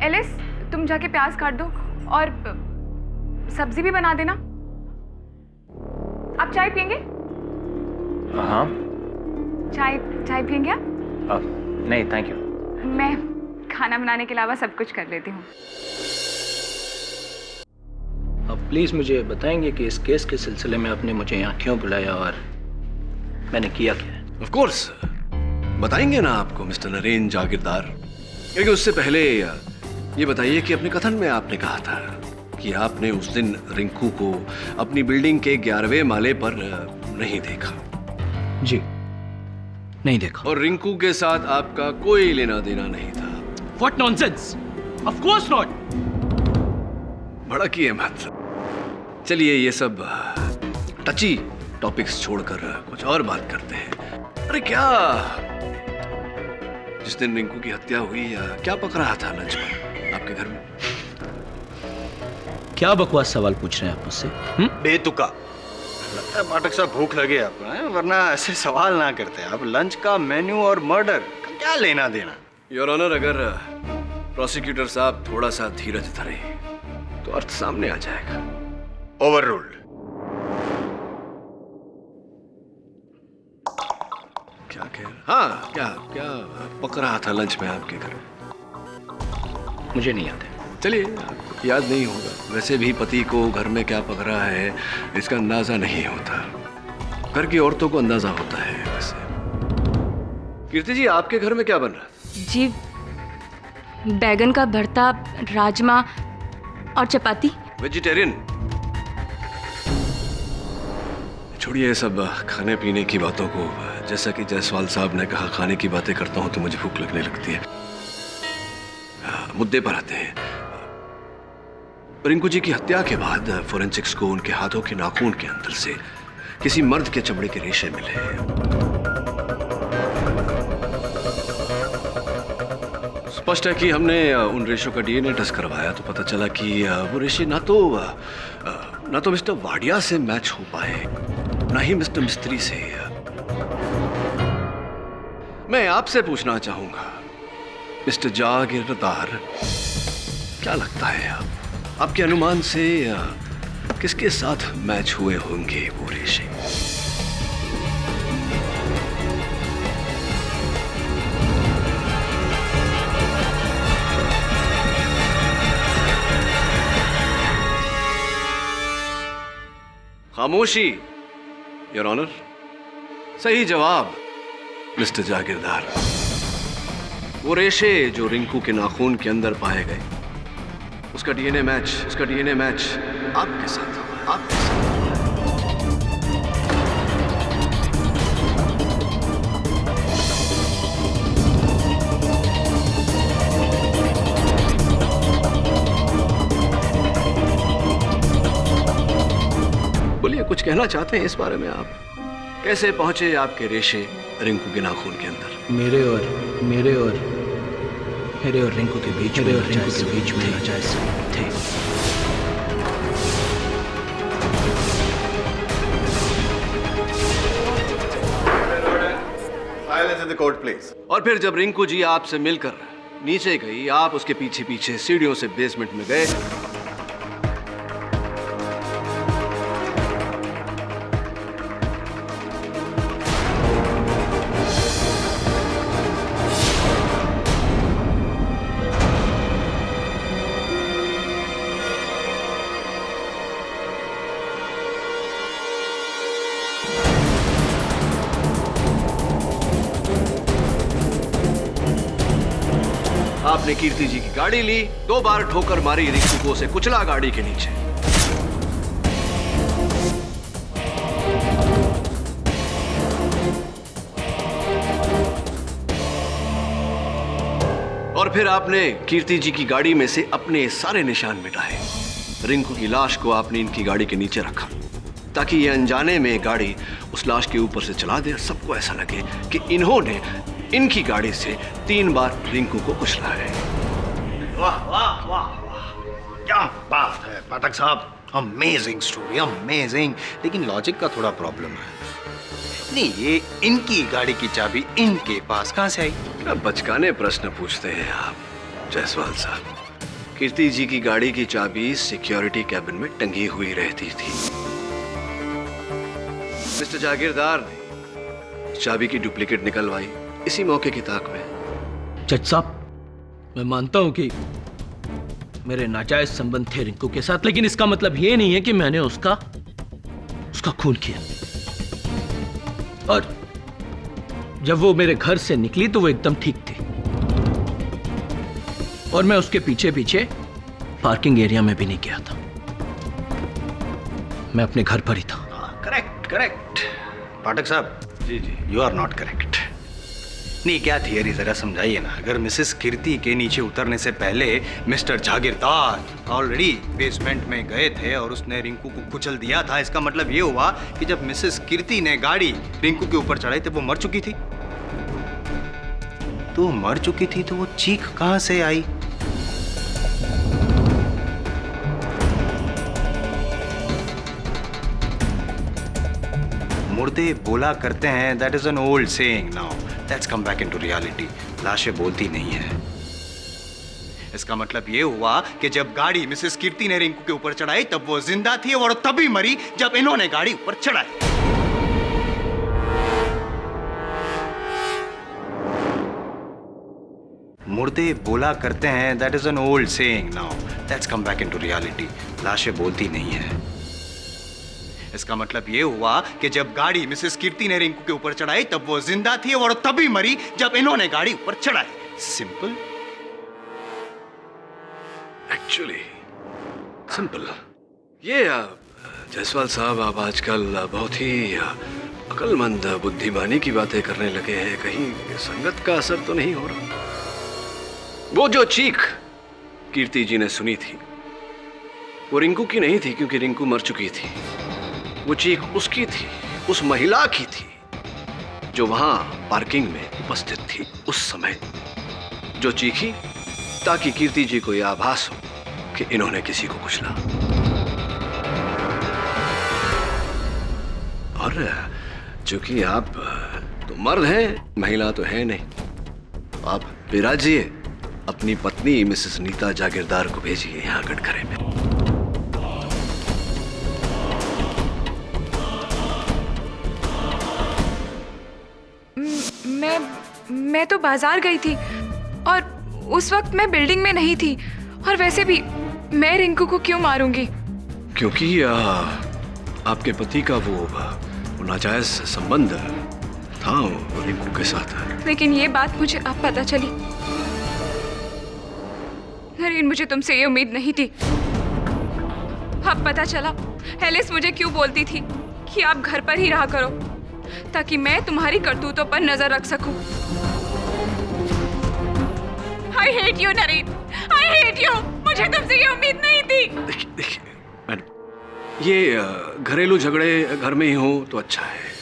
एलिस तुम जाके प्याज काट दो और सब्जी भी बना देना। आप चाय पियेंगे? हाँ। चाय पियेंगे आप? नहीं थैंक यू। मैं खाना बनाने के अलावा सब कुछ कर लेती हूँ। अब प्लीज मुझे बताएंगे कि इस केस के सिलसिले में आपने मुझे यहाँ क्यों बुलाया और मैंने किया क्या? ऑफ कोर्स बताएंगे ना आपको मिस्टर नरेन जागीरदार, लेकिन उससे पहले ये बताइए कि अपने कथन में आपने कहा था कि आपने उस दिन रिंकू को अपनी बिल्डिंग के 11वें माले पर नहीं देखा। जी, नहीं देखा। और रिंकू के साथ आपका कोई लेना देना नहीं था। What nonsense! Of course not! भड़किए मत। चलिए ये सब टची टॉपिक्स छोड़कर कुछ और बात करते हैं। अरे क्या जिस दिन रिंकू की हत्या हुई क्या पक रहा था लंच में आपके घर में? क्या बकवास सवाल पूछ रहे हैं आप मुझसे? बेतुका लगता है पाठक साहब, भूख लगे आपको हैं? वरना ऐसे सवाल ना करते आप। लंच का मेन्यू और मर्डर का क्या लेना देना? योर ऑनर, अगर प्रोसिक्यूटर साहब थोड़ा सा धीरज धरे तो अर्थ सामने आ जाएगा। ओवररूल्ड। क्या कह रहे? हाँ, क्या क्या पक रहा था लंच में आपके घर? मुझे नहीं याद है। चलिए, याद नहीं होगा। वैसे भी पति को घर में क्या पक रहा है इसका अंदाजा नहीं होता, घर की औरतों को अंदाजा होता है। वैसे कीर्ति जी, आपके घर में क्या बन रहा है? जी, बैगन का भरता, राजमा और चपाती। वेजिटेरियन? छोड़िए सब खाने पीने की बातों को। जैसा कि जायसवाल साहब ने कहा, खाने की बातें करता हूं तो मुझे भूख लगने लगती है। मुद्दे पर आते हैं। रिंकू जी की हत्या के बाद फोरेंसिक्स को उनके हाथों के नाखून के अंदर से किसी मर्द के चमड़े के रेशे मिले। स्पष्ट है कि हमने उन रेशों का डीएनए टेस्ट करवाया तो पता चला कि वो रेशे ना तो मिस्टर वाडिया से मैच हो पाए, ना ही मिस्टर मिस्त्री से। मैं आपसे पूछना चाहूंगा मिस्टर जागीरदार, क्या लगता है आपके अनुमान से किसके साथ मैच हुए होंगे वो रेशे? खामोशी, योर ऑनर। सही जवाब मिस्टर जागीरदार। वो रेशे जो रिंकू के नाखून के अंदर पाए गए, उसका डीएनए मैच आपके साथ हुआ, आपके साथ। कहना चाहते हैं इस बारे में आप? कैसे पहुंचे आपके रेशे रिंकू के नाखून के अंदर? मेरे और रिंकू के बीच में नाजायज थे। Silence in the court, please. और फिर जब रिंकू जी आपसे मिलकर नीचे गई, आप उसके पीछे पीछे सीढ़ियों से बेसमेंट में गए। आपने कीर्ति जी की गाड़ी ली, 2 बार ठोकर मारी रिंकू को, उसे कुचला गाड़ी के नीचे। और फिर आपने कीर्ति जी की गाड़ी में से अपने सारे निशान मिटाए। रिंकू की लाश को आपने इनकी गाड़ी के नीचे रखा ताकि ये अनजाने में गाड़ी उस लाश के ऊपर से चला दे और सबको ऐसा लगे कि इन्होंने इनकी गाड़ी से 3 बार रिंकू को कुचला है। वाह वाह वाह वाह, क्या बात है पाठक साहब, अमेजिंग स्टोरी, अमेजिंग। लेकिन लॉजिक का थोड़ा प्रॉब्लम है। नहीं, ये इनकी गाड़ी की चाबी इनके पास कहां से आई? अब बचकाने प्रश्न पूछते हैं आप जायसवाल साहब। कीर्ति जी की गाड़ी की चाबी सिक्योरिटी कैबिन में टंगी हुई रहती थी। मिस्टर जागीरदार ने चाबी की डुप्लीकेट निकलवाई इसी मौके की ताक में। जज साहब, मैं मानता हूं कि मेरे नाजायज संबंध थे रिंकू के साथ, लेकिन इसका मतलब ये नहीं है कि मैंने उसका खून किया। और जब वो मेरे घर से निकली तो वो एकदम ठीक थी, और मैं उसके पीछे पीछे पार्किंग एरिया में भी नहीं गया था। मैं अपने घर पर ही था। करेक्ट करेक्ट पाठक साहब। जी जी, यू आर नॉट करेक्ट। नहीं, क्या थियरी जरा समझाइए ना। अगर मिसेस कीर्ति के नीचे उतरने से पहले मिस्टर जागीरदार ऑलरेडी बेसमेंट में गए थे और उसने रिंकू को कुचल दिया था, इसका मतलब ये हुआ कि जब मिसेस कीर्ति ने गाड़ी रिंकू के ऊपर चढ़ाई तब वो मर चुकी थी। तो मर चुकी थी तो वो चीख कहां से आई? मुर्दे बोला करते हैं, that is an old saying. Now let's come back into reality. लाशें बोलती नहीं है। इसका मतलब ये हुआ कि जब गाड़ी मिसेस कीर्ति ने रिंकू के ऊपर चढ़ाई तब वो जिंदा थी और तभी मरी जब इन्होंने गाड़ी ऊपर चढ़ाई। मुर्दे बोला करते हैं, that is an old saying. Now let's come back into reality. लाशें बोलती नहीं है। इसका मतलब ये हुआ कि जब गाड़ी मिसेस कीर्ति ने रिंकू के ऊपर चढ़ाई तब वो जिंदा थी और तभी मरी जब इन्होंने गाड़ी ऊपर चढ़ाई। Simple, actually simple. ये जायसवाल साहब, आप आजकल बहुत ही अक्लमंद बुद्धिमानी की बातें करने लगे हैं। कहीं संगत का असर तो नहीं हो रहा? वो जो चीख कीर्ति जी ने सुनी थी वो रिंकू की नहीं थी, क्योंकि रिंकू मर चुकी थी। वो चीख उसकी थी, उस महिला की थी जो वहां पार्किंग में उपस्थित थी उस समय, जो चीखी ताकि कीर्ति जी को यह आभास हो कि इन्होंने किसी को कुचला। और चूंकि आप तो मर्द हैं, महिला तो है नहीं, आप विराजिए अपनी पत्नी मिसेस नीता जागीरदार को भेजिए यहाँ कटघरे में। मैं तो बाजार गई थी और उस वक्त मैं बिल्डिंग में नहीं थी, और वैसे भी मैं रिंकू को क्यों मारूंगी? क्योंकि आपके पति का वो नाजायज संबंध था रिंकू के साथ। लेकिन ये बात मुझे अब पता चली। नरेन, मुझे तुमसे ये उम्मीद नहीं थी। अब पता चला एलिस मुझे क्यों बोलती थी कि आप घर पर ही रहा करो ताकि मैं तुम्हारी करतूतों पर नजर रख सकूं। I hate you, Naren. I hate you। मुझे तुमसे ये उम्मीद नहीं थी। देखिए मैडम, ये घरेलू झगड़े घर में ही हो तो अच्छा है।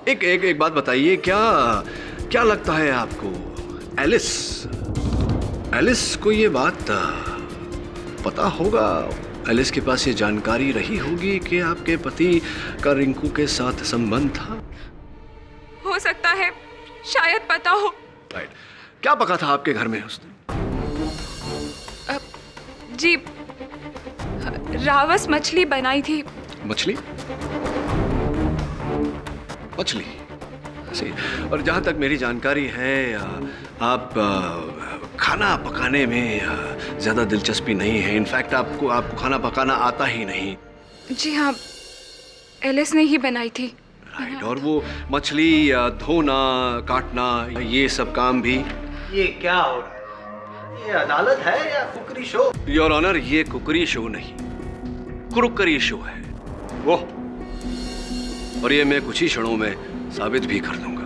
एक बात बताइए, क्या लगता है आपको, एलिस को ये बात पता होगा? एलिस के पास ये जानकारी रही होगी कि आपके पति का रिंकू के साथ संबंध था? हो सकता है, शायद पता हो। राइट। क्या पका था आपके घर में उस दिन? जी, रावस मछली बनाई थी। मछली सही। और जहाँ तक मेरी जानकारी है, आप खाना पकाने में ज़्यादा दिलचस्पी नहीं है। इनफैक्ट आपको खाना पकाना आता ही नहीं। जी हाँ, एलिस ने ही बनाई थी। राइट। और वो मछली धोना, काटना, ये सब काम भी? ये क्या हो रहा है? ये अदालत है या कुकरी शो? योर ऑनर, ये कुकरी शो नहीं, कुरुकरी शो है वो। और ये मैं कुछ ही क्षणों में साबित भी कर दूंगा।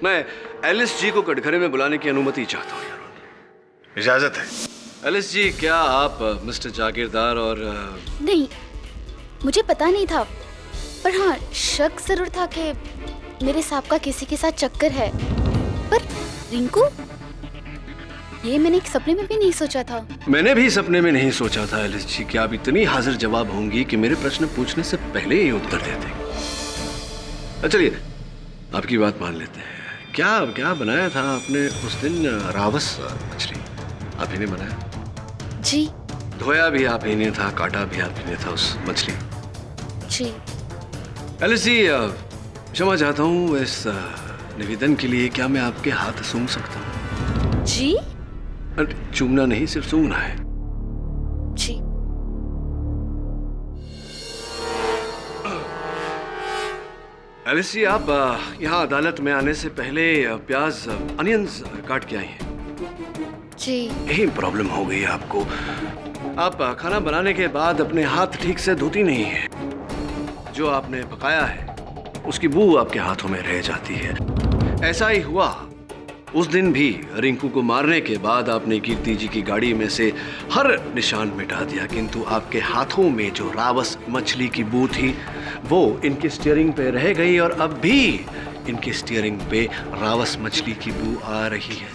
मैं एलिस जी को कटघरे में बुलाने की अनुमति चाहता हूँ, योर ऑनर। इजाजत है। एलिस जी, क्या आप मिस्टर जागीरदार और नहीं, मुझे पता नहीं था, पर हाँ शक जरूर था कि मेरे साहब का किसी के साथ चक्कर है। पर रिंकू, ये मैंने एक सपने में भी नहीं सोचा था। मैंने भी सपने में नहीं सोचा था एलिस जी कि आप इतनी हाजिर जवाब होंगी कि मेरे प्रश्न पूछने से पहले ही उत्तर दे देंगे। चलिए, आपकी बात मान लेते हैं। क्या बनाया था आपने उस दिन? रावस मछली आप ही ने बनाया? जी। धोया भी आप ही ने था, काटा भी आप ही ने था उस मछली? जी। एलिस जी, क्षमा चाहता हूँ इस निवेदन के लिए। क्या मैं आपके हाथ सूंघ सकता हूँ? जी। चूमना नहीं, सिर्फ सूंघना है। जी। एलिस जी, आप यहाँ अदालत में आने से पहले प्याज, अनियंस काट के आई हैं? जी। यही प्रॉब्लम हो गई आपको। आप खाना बनाने के बाद अपने हाथ ठीक से धोती नहीं है। जो आपने पकाया है उसकी बू आपके हाथों में रह जाती है। ऐसा ही हुआ उस दिन भी। रिंकू को मारने के बाद आपने कीर्ति जी की गाड़ी में से हर निशान मिटा दिया, किंतु आपके हाथों में जो रावस मछली की बू थी वो इनके स्टीयरिंग पे रह गई, और अब भी इनके स्टीयरिंग पे रावस मछली की बू आ रही है।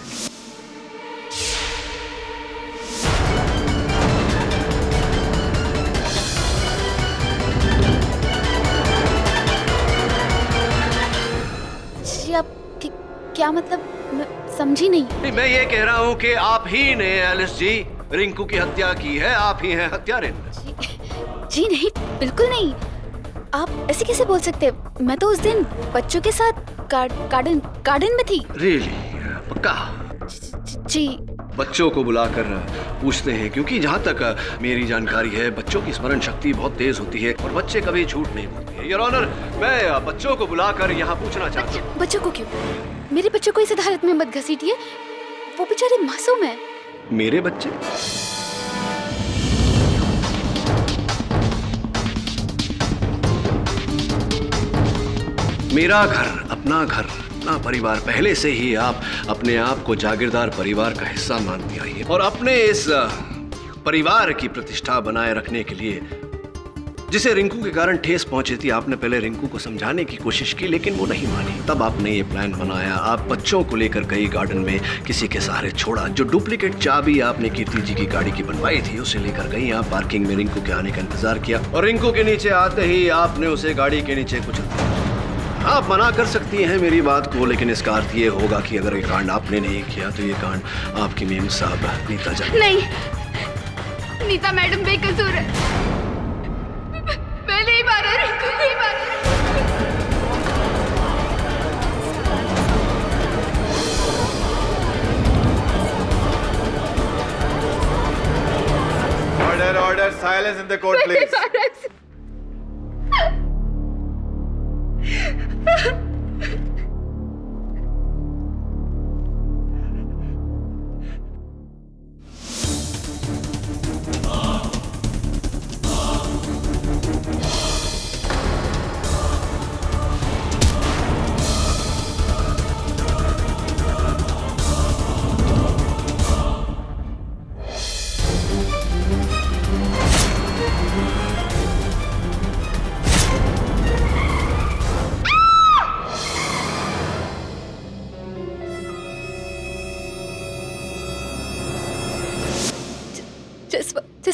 जी, आप क्या मतलब? मैं समझी नहीं। मैं ये कह रहा हूँ कि आप ही ने एलिस जी रिंकू की हत्या की है। आप ही हैं हत्यारे। जी नहीं, बिल्कुल नहीं। आप ऐसे कैसे बोल सकते? मैं तो उस दिन बच्चों के साथ गार्डन में थी। रियली? पक्का? जी। बच्चों को बुलाकर पूछते हैं, क्योंकि जहाँ तक मेरी जानकारी है बच्चों की स्मरण शक्ति बहुत तेज होती है और बच्चे कभी झूठ नहीं बोलते। योर ऑनर, मैं बच्चों को बुलाकर यहाँ पूछना चाहता हूँ। बच्चों को क्यों? मेरे बच्चों को इस अदालत में मत घसीटिए, वो बेचारे मासूम हैं। मेरे बच्चे? मेरा घर, अपना घर, अपना परिवार। पहले से ही आप अपने आप को जागीरदार परिवार का हिस्सा मानती आई है, और अपने इस परिवार की प्रतिष्ठा बनाए रखने के लिए जिसे रिंकू के कारण ठेस पहुंची थी, आपने पहले रिंकू को समझाने की कोशिश की, लेकिन वो नहीं मानी। तब आपने ये प्लान बनाया। आप बच्चों को लेकर गई गार्डन में, किसी के सहारे छोड़ा। जो डुप्लीकेट चाबी आपने कीर्ति जी की गाड़ी की बनवाई थी उसे लेकर गई। आप पार्किंग में रिंकू के आने का इंतजार किया, और रिंकू के नीचे आते ही आपने उसे गाड़ी के नीचे कुचल दिया। आप मना कर सकती हैं मेरी बात को, लेकिन इसका अर्थ ये होगा कि अगर ये कांड आपने नहीं किया तो ये कांड आपकी मेम साहब नीता जाए। नहीं, नीता मैडम बेकसूर है। मैं नहीं मारा रिंकू, नहीं मारा। Order, silence in the court, please.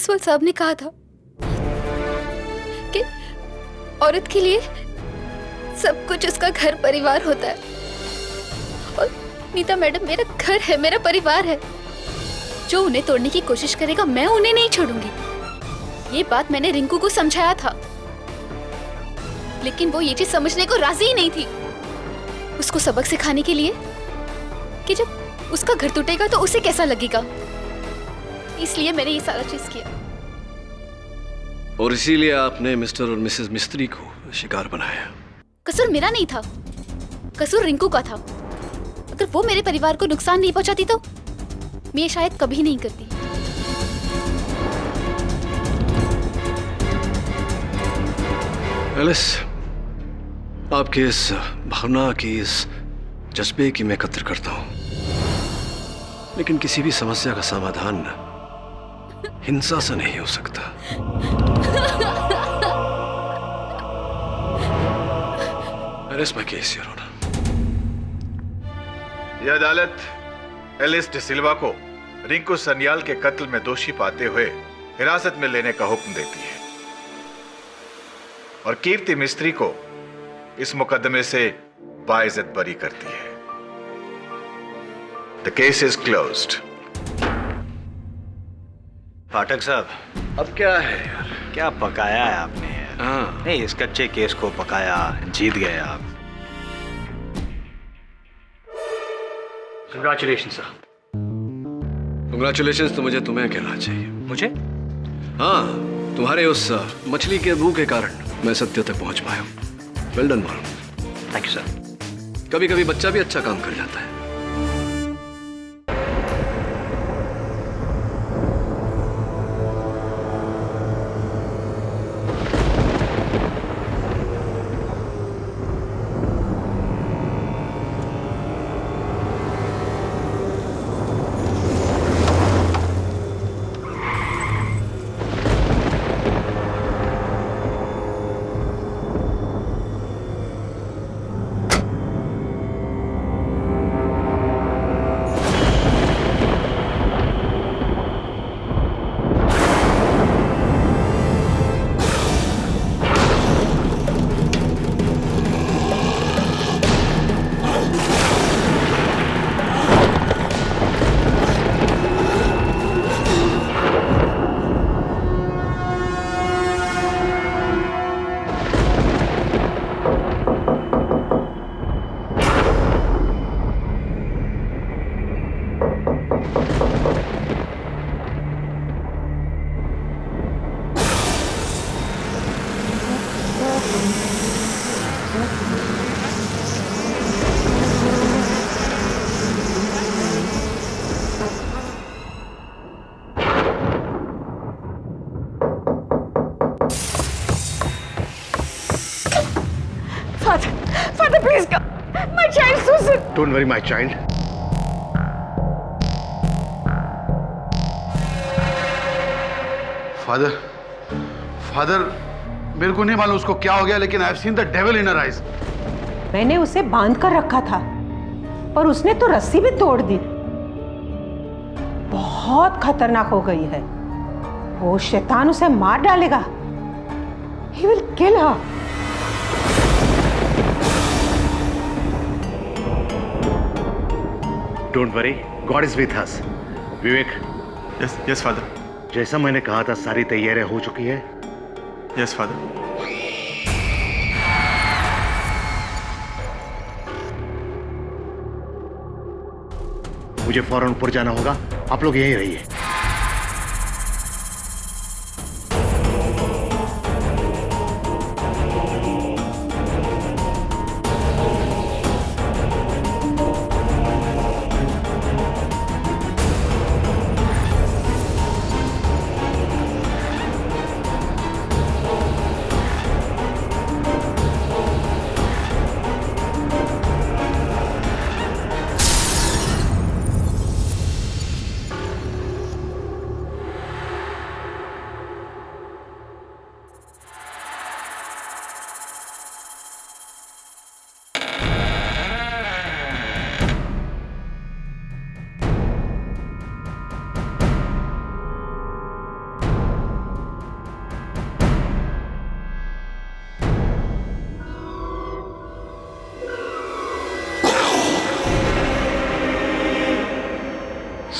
Jaiswal साहब ने कहा था कि औरत के लिए सब कुछ उसका घर परिवार होता है, और नीता मैडम मेरा घर है, मेरा परिवार है। जो उन्हें तोड़ने की कोशिश करेगा मैं उन्हें नहीं छोड़ूंगी। ये बात मैंने रिंकू को समझाया था, लेकिन वो ये चीज समझने को राजी ही नहीं थी। उसको सबक सिखाने के लिए कि जब उसका घर टूटेगा तो उसे कैसा लगेगा, इसलिए मैंने ये सारा चीज किया। और इसीलिए आपने मिस्टर और मिसेस मिस्त्री को शिकार बनाया। कसूर मेरा नहीं था, कसूर रिंकू का था। अगर वो मेरे परिवार को नुकसान नहीं पहुंचाती तो मैं शायद कभी नहीं करती। एलिस, आपके इस भावना की, इस जज्बे की मैं कद्र करता हूं, लेकिन किसी भी समस्या का समाधान हिंसा से नहीं हो सकता। एलिस, मैं केस योर ऑनर। यह अदालत एलिस डिसिल्वा को रिंकू सन्याल के कत्ल में दोषी पाते हुए हिरासत में लेने का हुक्म देती है और कीर्ति मिस्त्री को इस मुकदमे से बाइज्जत बरी करती है। The case is closed. Pathak sahab, अब क्या है यार? क्या पकाया है आपने यार? हाँ। नहीं, इस कच्चे केस को पकाया, जीत गए आप। Congratulation sir. कंग्रेचुलेशन तो मुझे तुम्हें कहना चाहिए। मुझे? हाँ, तुम्हारे उस मछली के मुंह के कारण मैं सत्य तक पहुंच पाया हूं। वेल डन मालूम। Thank you sir. कभी कभी बच्चा भी अच्छा काम कर जाता है। Father, please come. My child, Susan. Don't worry, my child. Father, मेरे को नहीं मालूम उसको क्या हो गया, लेकिन I have seen the devil in her eyes. मैंने उसे बांध कर रखा था, पर उसने तो रस्सी भी तोड़ दी। बहुत खतरनाक हो गई है। वो शैतान उसे मार डालेगा। He will kill her. Don't worry, God is with us. Vivek. Yes, Father. जैसा मैंने कहा था, सारी तैयारियां हो चुकी है? Yes, Father. मुझे फौरन ऊपर जाना होगा, आप लोग यहीं रहिए।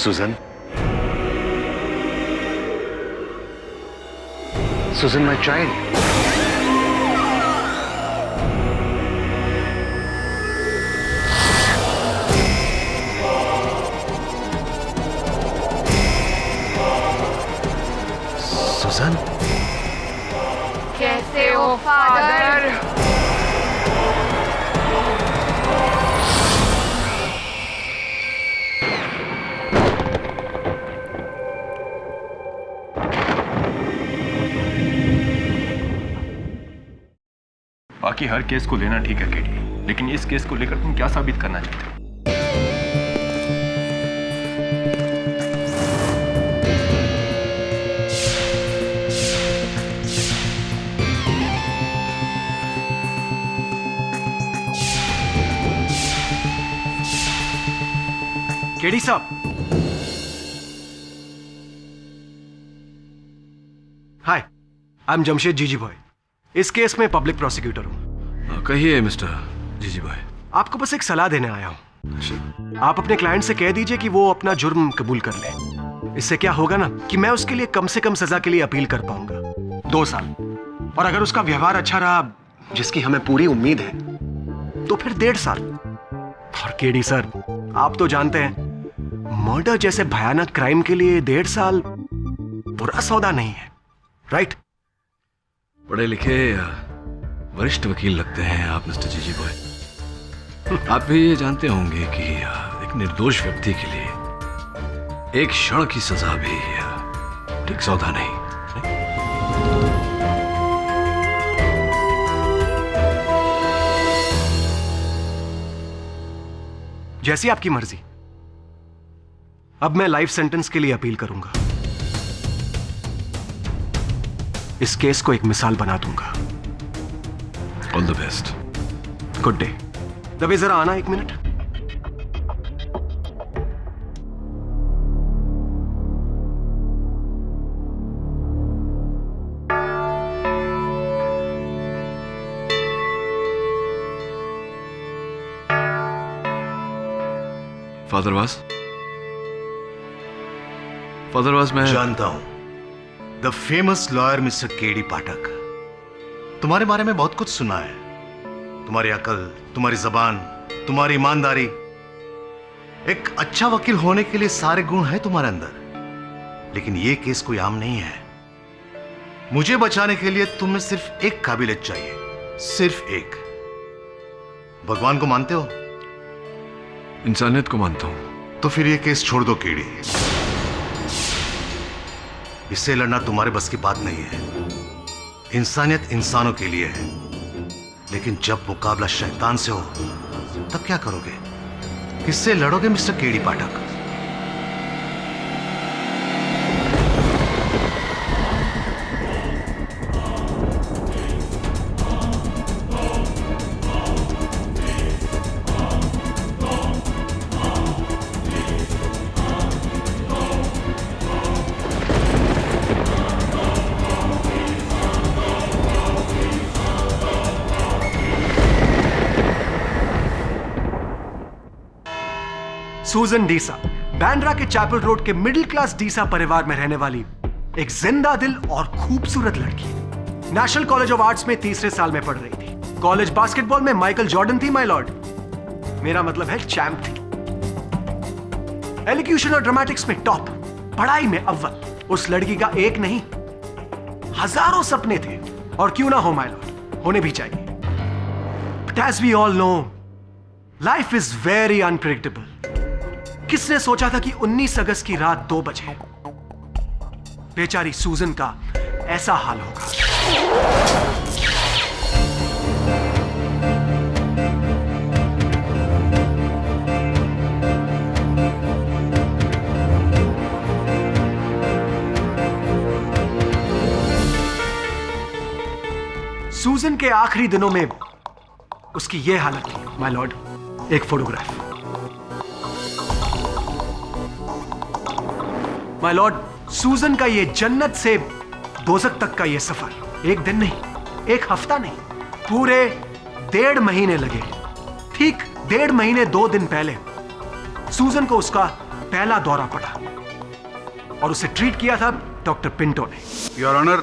सुजन, सुजन माय चाइल्ड। सुजन, कैसे हो फादर? बाकी हर केस को लेना ठीक है केडी, लेकिन इस केस को लेकर तुम क्या साबित करना चाहते हो? केडी साहब, हाय, आई एम जमशेद जीजी बॉय। इस केस में पब्लिक प्रोसिक्यूटर हूं। कहिए मिस्टर जीजी बॉय। आपको बस एक सलाह देने आया हूं। आप अपने क्लाइंट से कह दीजिए कि वो अपना जुर्म कबूल कर ले। इससे क्या होगा ना कि मैं उसके लिए कम से कम सजा के लिए अपील कर पाऊंगा, 2 साल। और अगर उसका व्यवहार अच्छा रहा, जिसकी हमें पूरी उम्मीद है, तो फिर 1.5 साल। और केडी सर, आप तो जानते हैं मर्डर जैसे भयानक क्राइम के लिए 1.5 साल बुरा सौदा नहीं है, राइट? पढ़े लिखे वरिष्ठ वकील लगते हैं आप मिस्टर जीजी बॉय। आप भी ये जानते होंगे कि एक निर्दोष व्यक्ति के लिए एक क्षण की सजा भी ठीक सौदा नहीं। जैसी आपकी मर्जी। अब मैं लाइफ सेंटेंस के लिए अपील करूंगा। इस केस को एक मिसाल बना दूंगा। All the best. Good day. दबे जरा आना 1 मिनट। फादरवास मैं जानता हूं, the famous lawyer Mr K D Pathak. तुम्हारे बारे में बहुत कुछ सुना है। तुम्हारी अकल, तुम्हारी जबान, तुम्हारी ईमानदारी। एक अच्छा वकील होने के लिए सारे गुण हैं तुम्हारे अंदर। लेकिन यह केस कोई आम नहीं है। मुझे बचाने के लिए तुम्हें सिर्फ एक काबिलियत चाहिए, सिर्फ एक। भगवान को मानते हो? इंसानियत को मानता हूं। तो फिर यह केस छोड़ दो केडी। इससे लड़ना तुम्हारे बस की बात नहीं है। इंसानियत इंसानों के लिए है, लेकिन जब मुकाबला शैतान से हो तब क्या करोगे? किससे लड़ोगे मिस्टर केडी पाठक? सूजन डीसा, बैंड्रा के चैपल रोड के मिडिल क्लास डीसा परिवार में रहने वाली एक जिंदा दिल और खूबसूरत लड़की। नेशनल कॉलेज ऑफ आर्ट्स में 3रे साल में पढ़ रही थी। कॉलेज बास्केटबॉल में माइकल जॉर्डन थी माय लॉर्ड। मेरा मतलब है चैंप थी। एलोक्यूशन और ड्रामेटिक्स में टॉप, पढ़ाई में अव्वल। उस लड़की का एक नहीं, हजारों सपने थे, और क्यों ना हो माय लॉर्ड, होने भी चाहिए। But as we all know, life is very unpredictable. किसने सोचा था कि 19 अगस्त की रात 2 बजे बेचारी सूजन का ऐसा हाल होगा। सूजन के आखिरी दिनों में उसकी यह हालत थी माय लॉर्ड। एक फोटोग्राफ। माय लॉर्ड, सूजन का ये जन्नत से दोज़ख तक का ये सफर एक दिन नहीं, एक हफ्ता नहीं, पूरे 1.5 महीने लगे। ठीक 1.5 महीने 2 दिन पहले सूजन को उसका पहला दौरा पड़ा और उसे ट्रीट किया था डॉक्टर पिंटो ने। Your honour,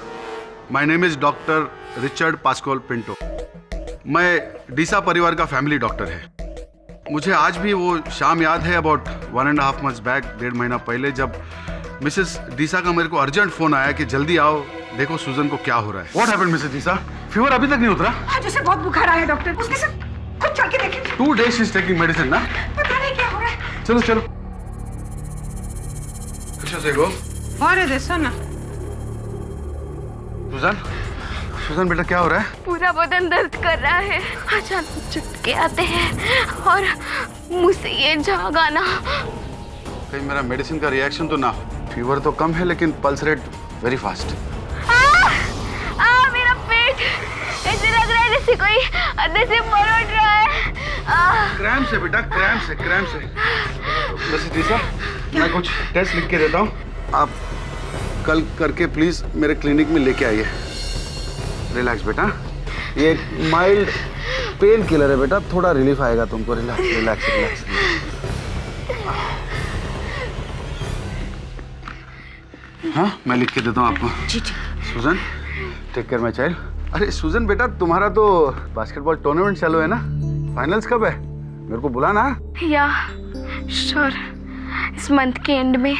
my name is doctor Richard Pascoal Pinto. मैं डीसा परिवार का फैमिली डॉक्टर है। मुझे आज भी वो शाम याद है, अबाउट 1.5 months बैक, 1.5 महीना पहले, जब मिसेस डीसा का मेरे को अर्जेंट फोन आया कि जल्दी आओ, देखो सुजन को क्या हो रहा है। What happened Mrs Deesa? Fever अभी तक नहीं उतरा? आज उसे बहुत बुखार आया डॉक्टर, उसके साथ खुद चल के देखें। 2 days she is taking medicine ना? पता नहीं क्या हो रहा है। चलो चलो। अच्छा से गो। और देखो ना। सुजन बेटा क्या हो रहा है? पूरा बदन दर्द कर रहा है, अचानक झटके आते हैं और मुंह से ये झाग आना। कहीं मेरा मेडिसिन का रिएक्शन तो ना? फीवर तो कम है लेकिन पल्स रेट वेरी फास्ट। मेरा पेट ऐसे लग रहा है जैसे कोई अंदर से मरोड़ रहा है। क्रैम्प से बेटा, क्रैम्प से। बस डीसा, मैं कुछ टेस्ट लिख के देता हूँ, आप कल करके प्लीज मेरे क्लिनिक में लेके आइए। रिलैक्स बेटा, ये एक माइल्ड पेन किलर है बेटा, थोड़ा रिलीफ आएगा तुमको। रिलैक्स। हाँ, मैं लिख के देता हूँ आपको। जी। सुजन, टेक केयर माय चाइल्ड। अरे सुजन बेटा, तुम्हारा तो बास्केटबॉल टूर्नामेंट चालू है ना? फाइनल्स कब है? मेरे को बुलाना। या श्योर, इस मंथ के एंड में।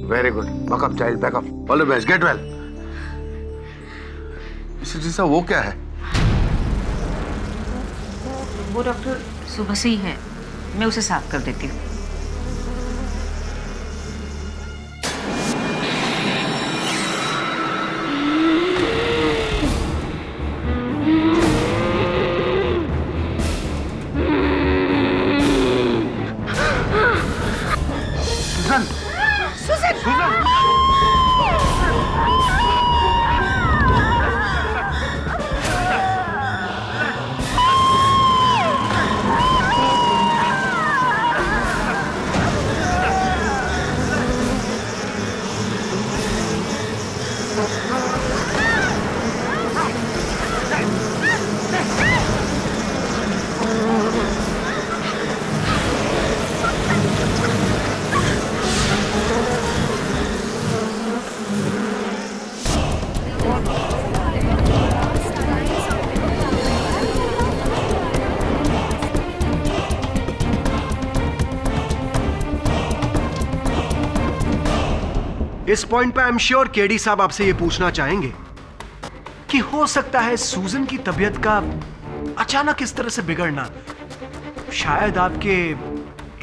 Very good, backup child, backup. All the best, get well. Mrs D'Sa, वो क्या है? वो डॉक्टर सुबह से ही है, मैं उसे साफ कर देती हूँ। इस पॉइंट पे आई एम श्योर केडी साहब आपसे ये पूछना चाहेंगे कि हो सकता है सूजन की तबीयत का अचानक इस तरह से बिगड़ना शायद आपके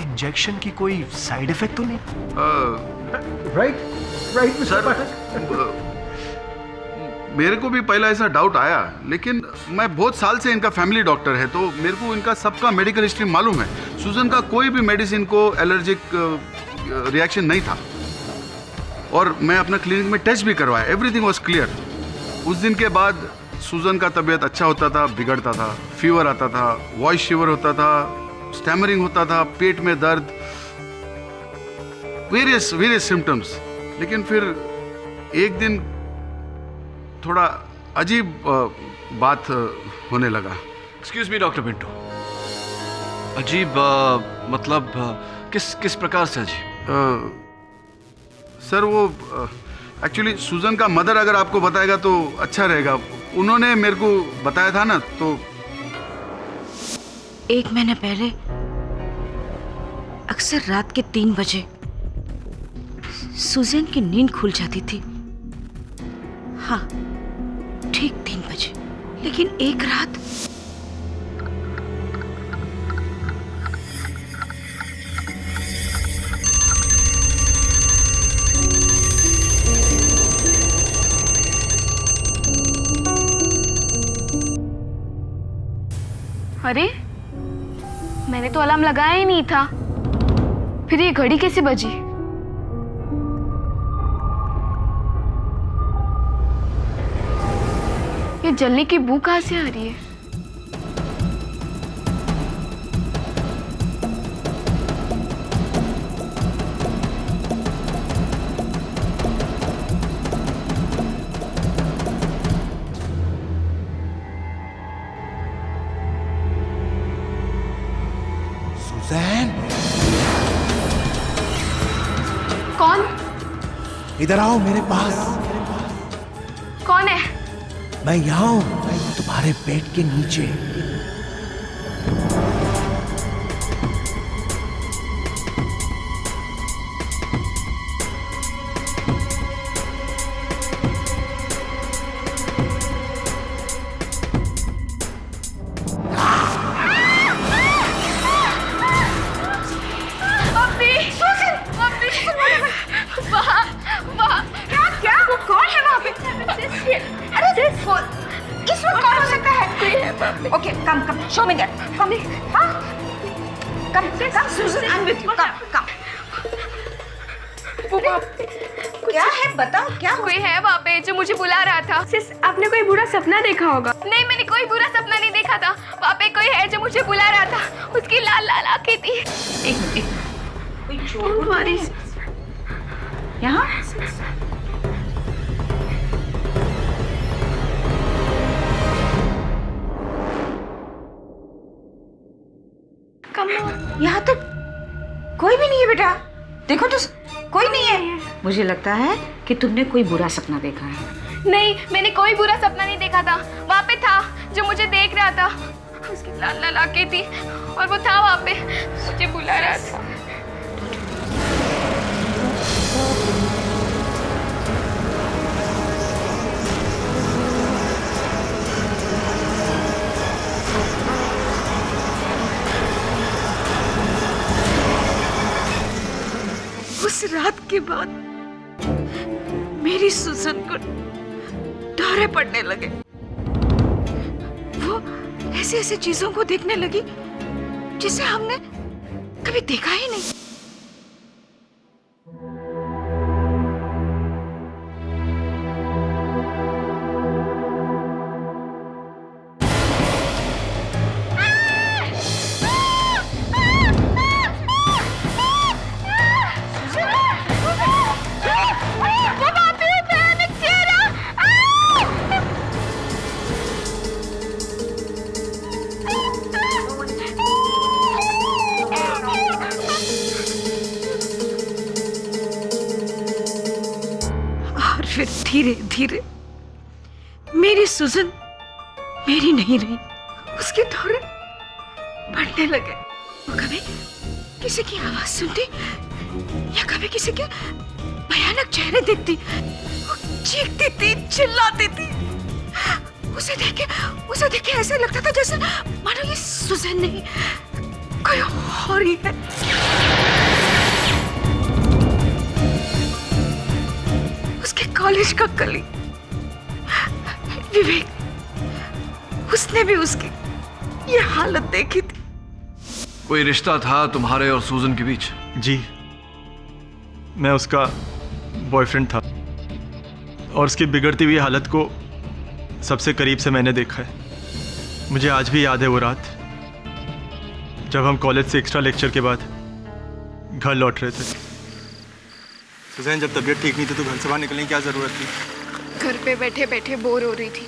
इंजेक्शन की कोई साइड इफेक्ट तो नहीं? राइट मिस्टर पाठक। मेरे को भी पहला ऐसा डाउट आया, लेकिन मैं बहुत साल से इनका फैमिली डॉक्टर है, तो मेरे को इनका सबका मेडिकल हिस्ट्री मालूम है। सूजन का कोई भी मेडिसिन को एलर्जिक रिएक्शन नहीं था, और मैं अपना क्लिनिक में टेस्ट भी करवाया, एवरीथिंग वाज क्लियर। उस दिन के बाद सूजन का तबीयत अच्छा होता था, बिगड़ता था, फीवर आता था, वॉइस शिवर होता था, स्टैमरिंग होता था, पेट में दर्द, वेरियस सिम्टम्स। लेकिन फिर एक दिन थोड़ा अजीब बात होने लगा। एक्सक्यूज मी डॉक्टर पिंटो, अजीब मतलब किस प्रकार से अजीब? सर वो एक्चुअली सूजन का मदर अगर आपको बताएगा तो अच्छा रहेगा। उन्होंने मेरे को बताया था ना, तो 1 महीने पहले अक्सर रात के 3 बजे सूजन की नींद खुल जाती थी। हाँ, ठीक 3 बजे। लेकिन एक रात अरे, मैंने तो अलार्म लगाया ही नहीं था, फिर ये घड़ी कैसे बजी? ये जलने की बू कहाँ से आ रही है? कौन? इधर आओ मेरे पास। कौन है? मैं यहाँ हूँ, तुम्हारे पेट के नीचे। Okay, come, show me that. Come, huh? Come, Susan, I'm with you. Come. क्या है बताओ, क्या कोई है वहाँ पे जो मुझे बुला रहा था। सिस, आपने कोई बुरा सपना देखा होगा। नहीं, मैंने कोई बुरा सपना नहीं देखा था। वहाँ पे कोई है जो मुझे बुला रहा था। उसकी लाल लाल आंखें थी। एक मिनट, कोई चोर मारी यहाँ? यहाँ तो कोई भी नहीं है बेटा। देखो तो कोई नहीं है। मुझे लगता है कि तुमने कोई बुरा सपना देखा है। नहीं, मैंने कोई बुरा सपना नहीं देखा था। वहाँ पे था जो मुझे देख रहा था। उसकी लाल लाल आंखें थी और वो था वहाँ पे, मुझे बुला रहा था। उस रात के बाद मेरी सुजन को डरे पड़ने लगे। वो ऐसे चीजों को देखने लगी जिसे हमने कभी देखा ही नहीं। फिर धीरे धीरे मेरी सुजन मेरी नहीं रही, उसके दौरे बढ़ने लगे। वो कभी किसी की आवाज सुनती या कभी किसी के भयानक चेहरे देखती, वो चीखती थी, चिल्लाती थी। उसे देख के ऐसे लगता था जैसे मानो ये सुजन नहीं कोई और ही है। उसके कॉलेज का कली विवेक, उसने भी उसकी ये हालत देखी थी। कोई रिश्ता था तुम्हारे और सूजन के बीच? जी, मैं उसका बॉयफ्रेंड था और उसकी बिगड़ती हुई हालत को सबसे करीब से मैंने देखा है। मुझे आज भी याद है वो रात जब हम कॉलेज से एक्स्ट्रा लेक्चर के बाद घर लौट रहे थे। सुजैन, जब तबीयत ठीक नहीं थी तो घर से बाहर निकलने की क्या ज़रूरत थी? घर पे बैठे बैठे बोर हो रही थी,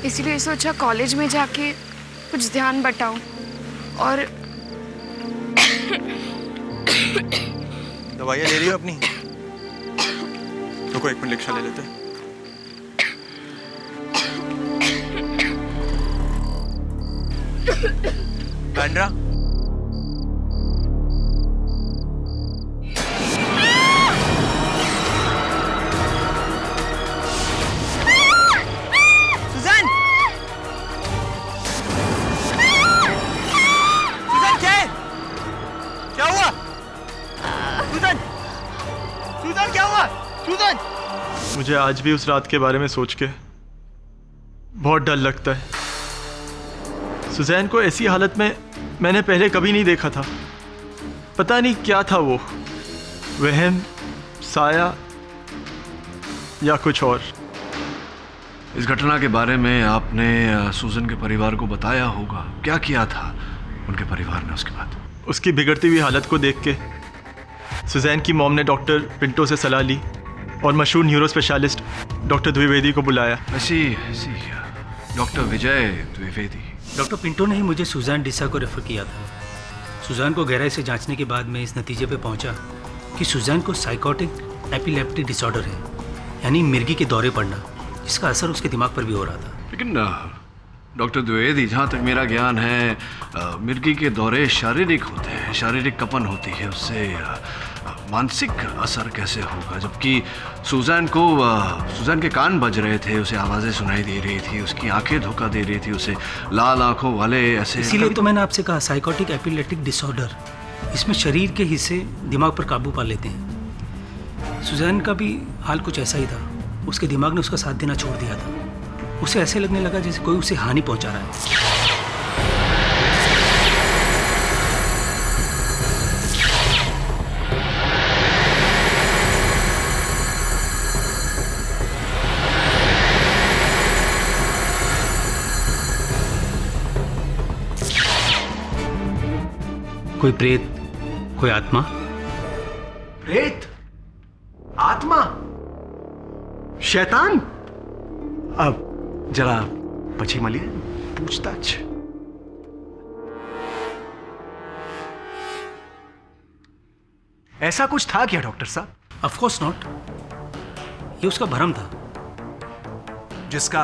इसलिए सोचा कॉलेज में जाके कुछ ध्यान बटाऊं। और दवाइयाँ ले रही हो अपनी? रुको, 1 मिनट रिक्शा ले लेते हैं। बैंड्रा, मुझे आज भी उस रात के बारे में सोच के बहुत डर लगता है। सुजैन को ऐसी हालत में मैंने पहले कभी नहीं देखा था। पता नहीं क्या था वो, वहम, साया या कुछ और। इस घटना के बारे में आपने सूजन के परिवार को बताया होगा। क्या किया था उनके परिवार ने उसके बाद? उसकी बिगड़ती हुई हालत को देख के सुजैन की मॉम ने डॉक्टर पिंटो से सलाह ली और मशहूर न्यूरो स्पेशलिस्ट डॉक्टर द्विवेदी को बुलाया। ऐसी डॉक्टर विजय द्विवेदी। डॉक्टर पिंटो ने ही मुझे सुजान डिसा को रेफर किया था। सुजान को गहराई से जांचने के बाद मैं इस नतीजे पे पहुंचा कि सुजैन को साइकोटिक एपिलेप्टिक डिसऑर्डर है, यानी मिर्गी के दौरे पड़ना, जिसका असर उसके दिमाग पर भी हो रहा था। लेकिन डॉक्टर द्विवेदी, जहाँ तक मेरा ज्ञान है, मिर्गी के दौरे शारीरिक होते हैं, शारीरिक कंपन होती है, उससे मानसिक असर कैसे होगा? जबकि सुजैन के कान बज रहे थे, उसे आवाज़ें सुनाई दे रही थी, उसकी आंखें धोखा दे रही थी, उसे लाल आंखों वाले ऐसे। इसीलिए तो मैंने आपसे कहा साइकोटिक एपिलेप्टिक डिसऑर्डर, इसमें शरीर के हिस्से दिमाग पर काबू पा लेते हैं। सुजैन का भी हाल कुछ ऐसा ही था, उसके दिमाग ने उसका साथ देना छोड़ दिया था। उसे ऐसे लगने लगा जैसे कोई उसे हानि पहुंचा रहा है। कोई प्रेत, कोई आत्मा। प्रेत, आत्मा, शैतान। अब जरा पची मलिए, पूछताछ। ऐसा कुछ था क्या डॉक्टर साहब? ऑफ कोर्स नॉट, ये उसका भ्रम था। जिसका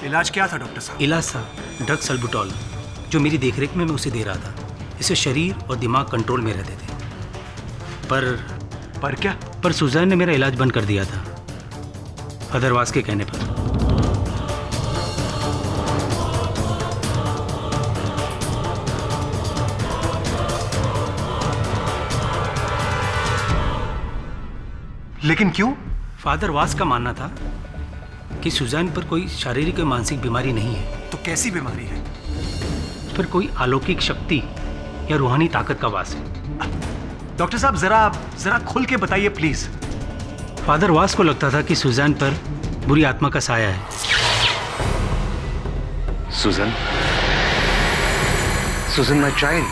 इलाज क्या था डॉक्टर साहब? इलाज था ड्रग सल्बुटॉल, जो मेरी देखरेख में मैं उसे दे रहा था। इससे शरीर और दिमाग कंट्रोल में रहते थे। पर क्या? पर सुजैन ने मेरा इलाज बंद कर दिया था, फादर वास के कहने पर। लेकिन क्यों? फादर वास का मानना था कि सुजैन पर कोई शारीरिक और मानसिक बीमारी नहीं है। तो कैसी बीमारी है? पर कोई अलौकिक शक्ति या रूहानी ताकत का वास है। डॉक्टर साहब जरा खुल के बताइए प्लीज। फादर वास को लगता था कि सुजैन पर बुरी आत्मा का साया है। सुजन माय चाइल्ड,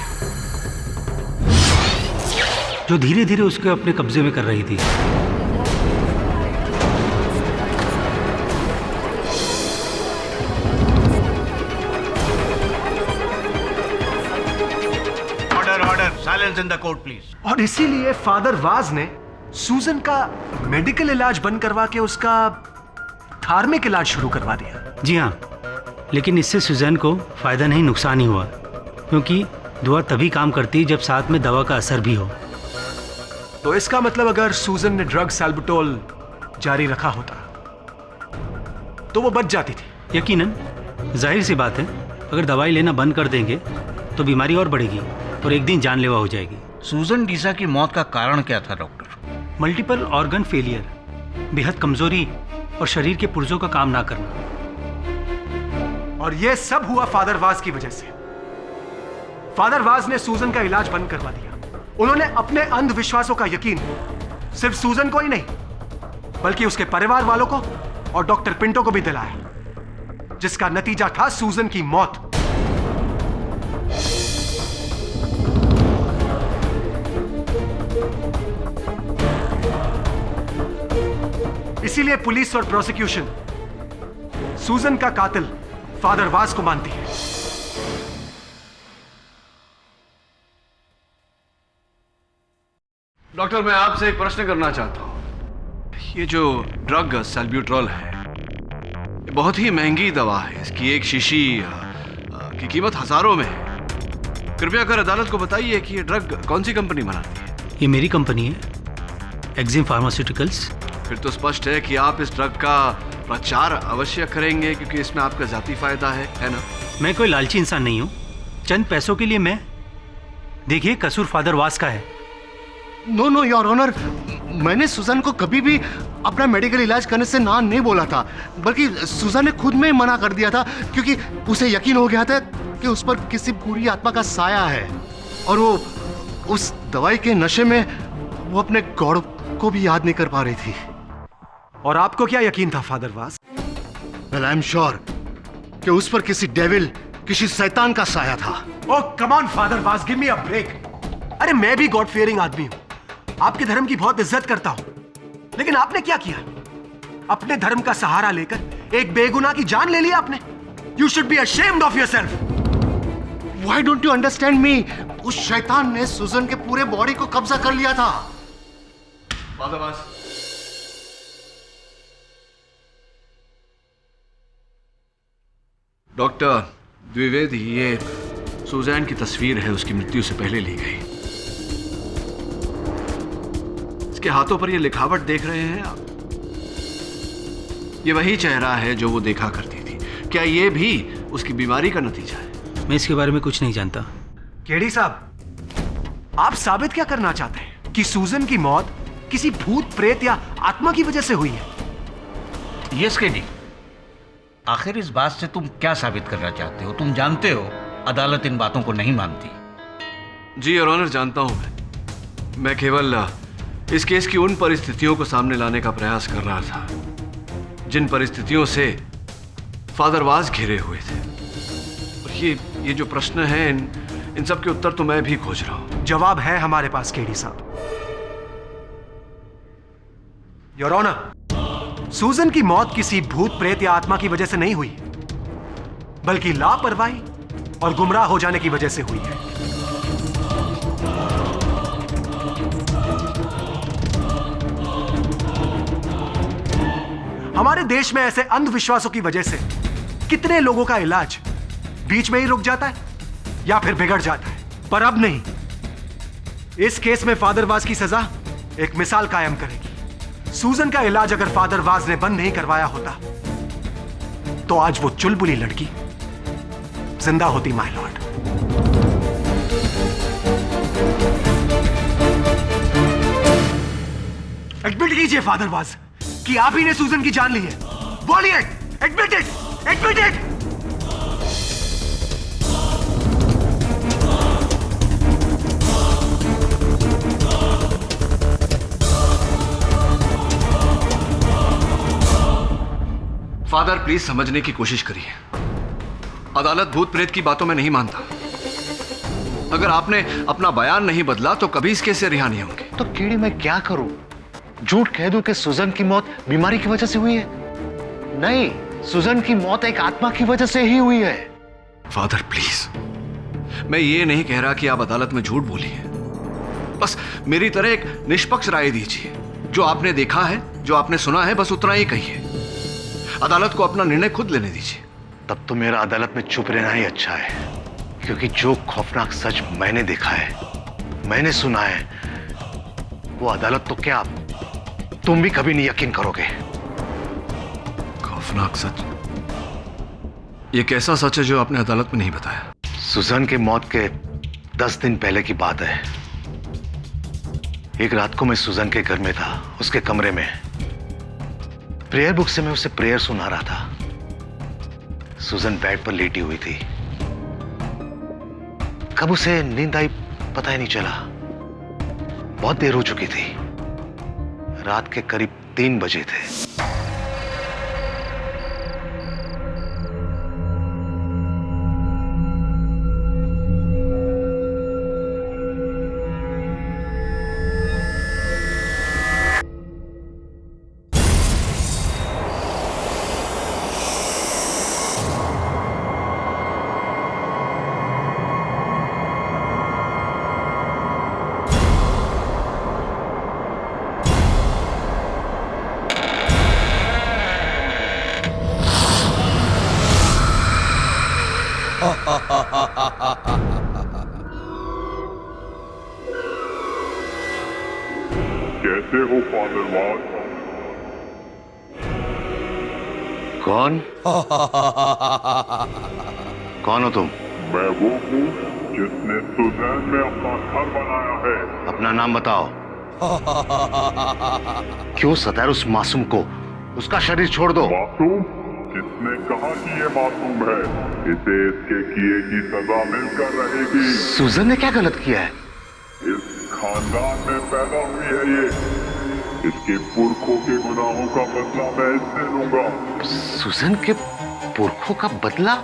जो धीरे धीरे उसके अपने कब्जे में कर रही थी। Silence in the court, please. और इसीलिए फादर वाज ने सूजन का मेडिकल इलाज बंद करवा के उसका धार्मिक इलाज शुरू करवा दिया। जी हाँ, लेकिन इससे सुजैन को फायदा नहीं नुकसान ही हुआ, क्योंकि दुआ तभी काम करती जब साथ में दवा का असर भी हो। तो इसका मतलब अगर सूजन ने ड्रग सल्बुटॉल जारी रखा होता तो वो बच जाती थी। यकीनन, जाहिर सी बात है, अगर दवाई लेना बंद कर देंगे तो बीमारी और बढ़ेगी और एक दिन जानलेवा हो जाएगी। सूजन डीसा की मौत का कारण क्या था डॉक्टर? मल्टीपल ऑर्गन फेलियर, बेहद कमजोरी और शरीर के पुर्जों का काम ना करना। और यह सब हुआ फादर वाज की वजह से। फादर वाज ने सूजन का इलाज बंद करवा दिया। उन्होंने अपने अंधविश्वासों का यकीन सिर्फ सूजन को ही नहीं, बल्कि उसके परिवार वालों को और डॉक्टर पिंटो को भी दिलाया, जिसका नतीजा था सूजन की मौत। इसीलिए पुलिस और प्रोसिक्यूशन सूजन का कातिल फादर वाज को मानती है। डॉक्टर, मैं आपसे एक प्रश्न करना चाहता हूं। ये जो ड्रग सल्ब्यूट्रॉल है, ये बहुत ही महंगी दवा है। इसकी एक शीशी की कीमत हजारों में है। कृपया कर अदालत को बताइए कि ये ड्रग कौन सी कंपनी बनाती है। ये मेरी कंपनी है, एक्जिम फार्मास्यूटिकल्स। फिर तो स्पष्ट है कि आप इस ड्रग का प्रचार अवश्य करेंगे, क्योंकि इसमें आपका जाती फायदा है ना? मैं कोई लालची इंसान नहीं हूं। चंद पैसों के लिए मैं, देखिए, कसूर फादर वास का है। नो योर ऑनर, मैंने सुजन को कभी भी अपना मेडिकल इलाज करने से ना नहीं बोला था, बल्कि सुजन ने खुद में मना कर दिया था, क्योंकि उसे यकीन हो गया था कि उस पर किसी बुरी आत्मा का साया है, और वो उस दवाई के नशे में वो अपने गॉड को भी याद नहीं कर पा रही थी। और आपको क्या यकीन था फादर वास? वेल, आई एम श्योर कि उस पर किसी डेविल, किसी शैतान का साया था। ओह कम ऑन फादर वास, गिव मी अ ब्रेक। अरे मैं भी गॉड फियरिंग आदमी हूं, आपके धर्म की बहुत इज्जत करता हूं, लेकिन आपने क्या किया? अपने धर्म का सहारा लेकर एक बेगुनाह की जान ले लिया आपने। You should be ashamed of yourself. Why don't you understand me? उस शैतान ने सुजन के पूरे बॉडी को कब्जा कर लिया था। Father was. डॉक्टर द्विवेदी, ये सुजैन की तस्वीर है, उसकी मृत्यु से पहले ली गई। इसके हाथों पर ये लिखावट देख रहे हैं आप, ये वही चेहरा है जो वो देखा करती थी। क्या ये भी उसकी बीमारी का नतीजा है? मैं इसके बारे में कुछ नहीं जानता। केडी साहब, आप साबित क्या करना चाहते हैं कि सूजन की मौत किसी भूत प्रेत या आत्मा की वजह से हुई है? यस केडी, आखिर इस बात से तुम क्या साबित करना चाहते हो? तुम जानते हो अदालत इन बातों को नहीं मानती। जी योर ऑनर, जानता हूं मैं केवल इस केस की उन परिस्थितियों को सामने लाने का प्रयास कर रहा था जिन परिस्थितियों से फादर वाज घिरे हुए थे। और ये जो प्रश्न है, इन सब के उत्तर तो मैं भी खोज रहा हूं। जवाब है हमारे पास केडी साहब। योर ऑनर, सूजन की मौत किसी भूत प्रेत या आत्मा की वजह से नहीं हुई, बल्कि लापरवाही और गुमराह हो जाने की वजह से हुई है। हमारे देश में ऐसे अंधविश्वासों की वजह से कितने लोगों का इलाज बीच में ही रुक जाता है या फिर बिगड़ जाता है, पर अब नहीं। इस केस में फादर वाज की सजा एक मिसाल कायम करेगी। सूजन का इलाज अगर फादर वाज ने बंद नहीं करवाया होता तो आज वो चुलबुली लड़की जिंदा होती, माय लॉर्ड। एडमिट कीजिए फादर वाज कि आप ही ने सूजन की जान ली है। बोलिए, admit it, admit it. Father please समझने की कोशिश करिए। अदालत भूत प्रेत की बातों में नहीं मानता। अगर आपने अपना बयान नहीं बदला तो कभी इस केस से रिहा नहीं होंगे। तो कीड़ी मैं क्या करूं? झूठ कह दूं कि सुजन की मौत बीमारी की वजह से हुई है? नहीं, सुजन की मौत एक आत्मा की वजह से ही हुई है। फादर प्लीज, मैं ये नहीं कह रहा कि आप अदालत में झूठ बोलिए, बस मेरी तरह एक निष्पक्ष राय दीजिए। जो आपने देखा है, जो आपने सुना है, बस उतना ही कहिए। अदालत को अपना निर्णय खुद लेने दीजिए। तब तो मेरा अदालत में चुप रहना ही अच्छा है, क्योंकि जो खौफनाक सच मैंने देखा है, मैंने सुना है, वो अदालत तो क्या तुम भी कभी नहीं यकीन करोगे। खौफनाक सच? ये कैसा सच है जो आपने अदालत में नहीं बताया? सुजन के मौत के 10 दिन पहले की बात है। एक रात को मैं सुजन के घर में था, उसके कमरे में। प्रेयर बुक से मैं उसे प्रेयर सुना रहा था। सुजन बेड पर लेटी हुई थी। कब उसे नींद आई पता ही नहीं चला। बहुत देर हो चुकी थी, रात के करीब 3 बजे थे। कैसे हो फादर वाज? कौन? कौन हो तुम? मैं वो हूँ जिसने सुजैन में अपना घर बनाया है। अपना नाम बताओ। क्यों सताया उस मासूम को? उसका शरीर छोड़ दो। मासूम? किसने कहा कि ये मासूम है? इसे इसके किए की सजा मिलकर रहेगी। सुजन ने क्या गलत किया है? इस खानदान में पैदा हुई है ये। इसके पुरखों के गुनाहों का बदला मैं इससे लूंगा। सुजन के पुरखों का बदला?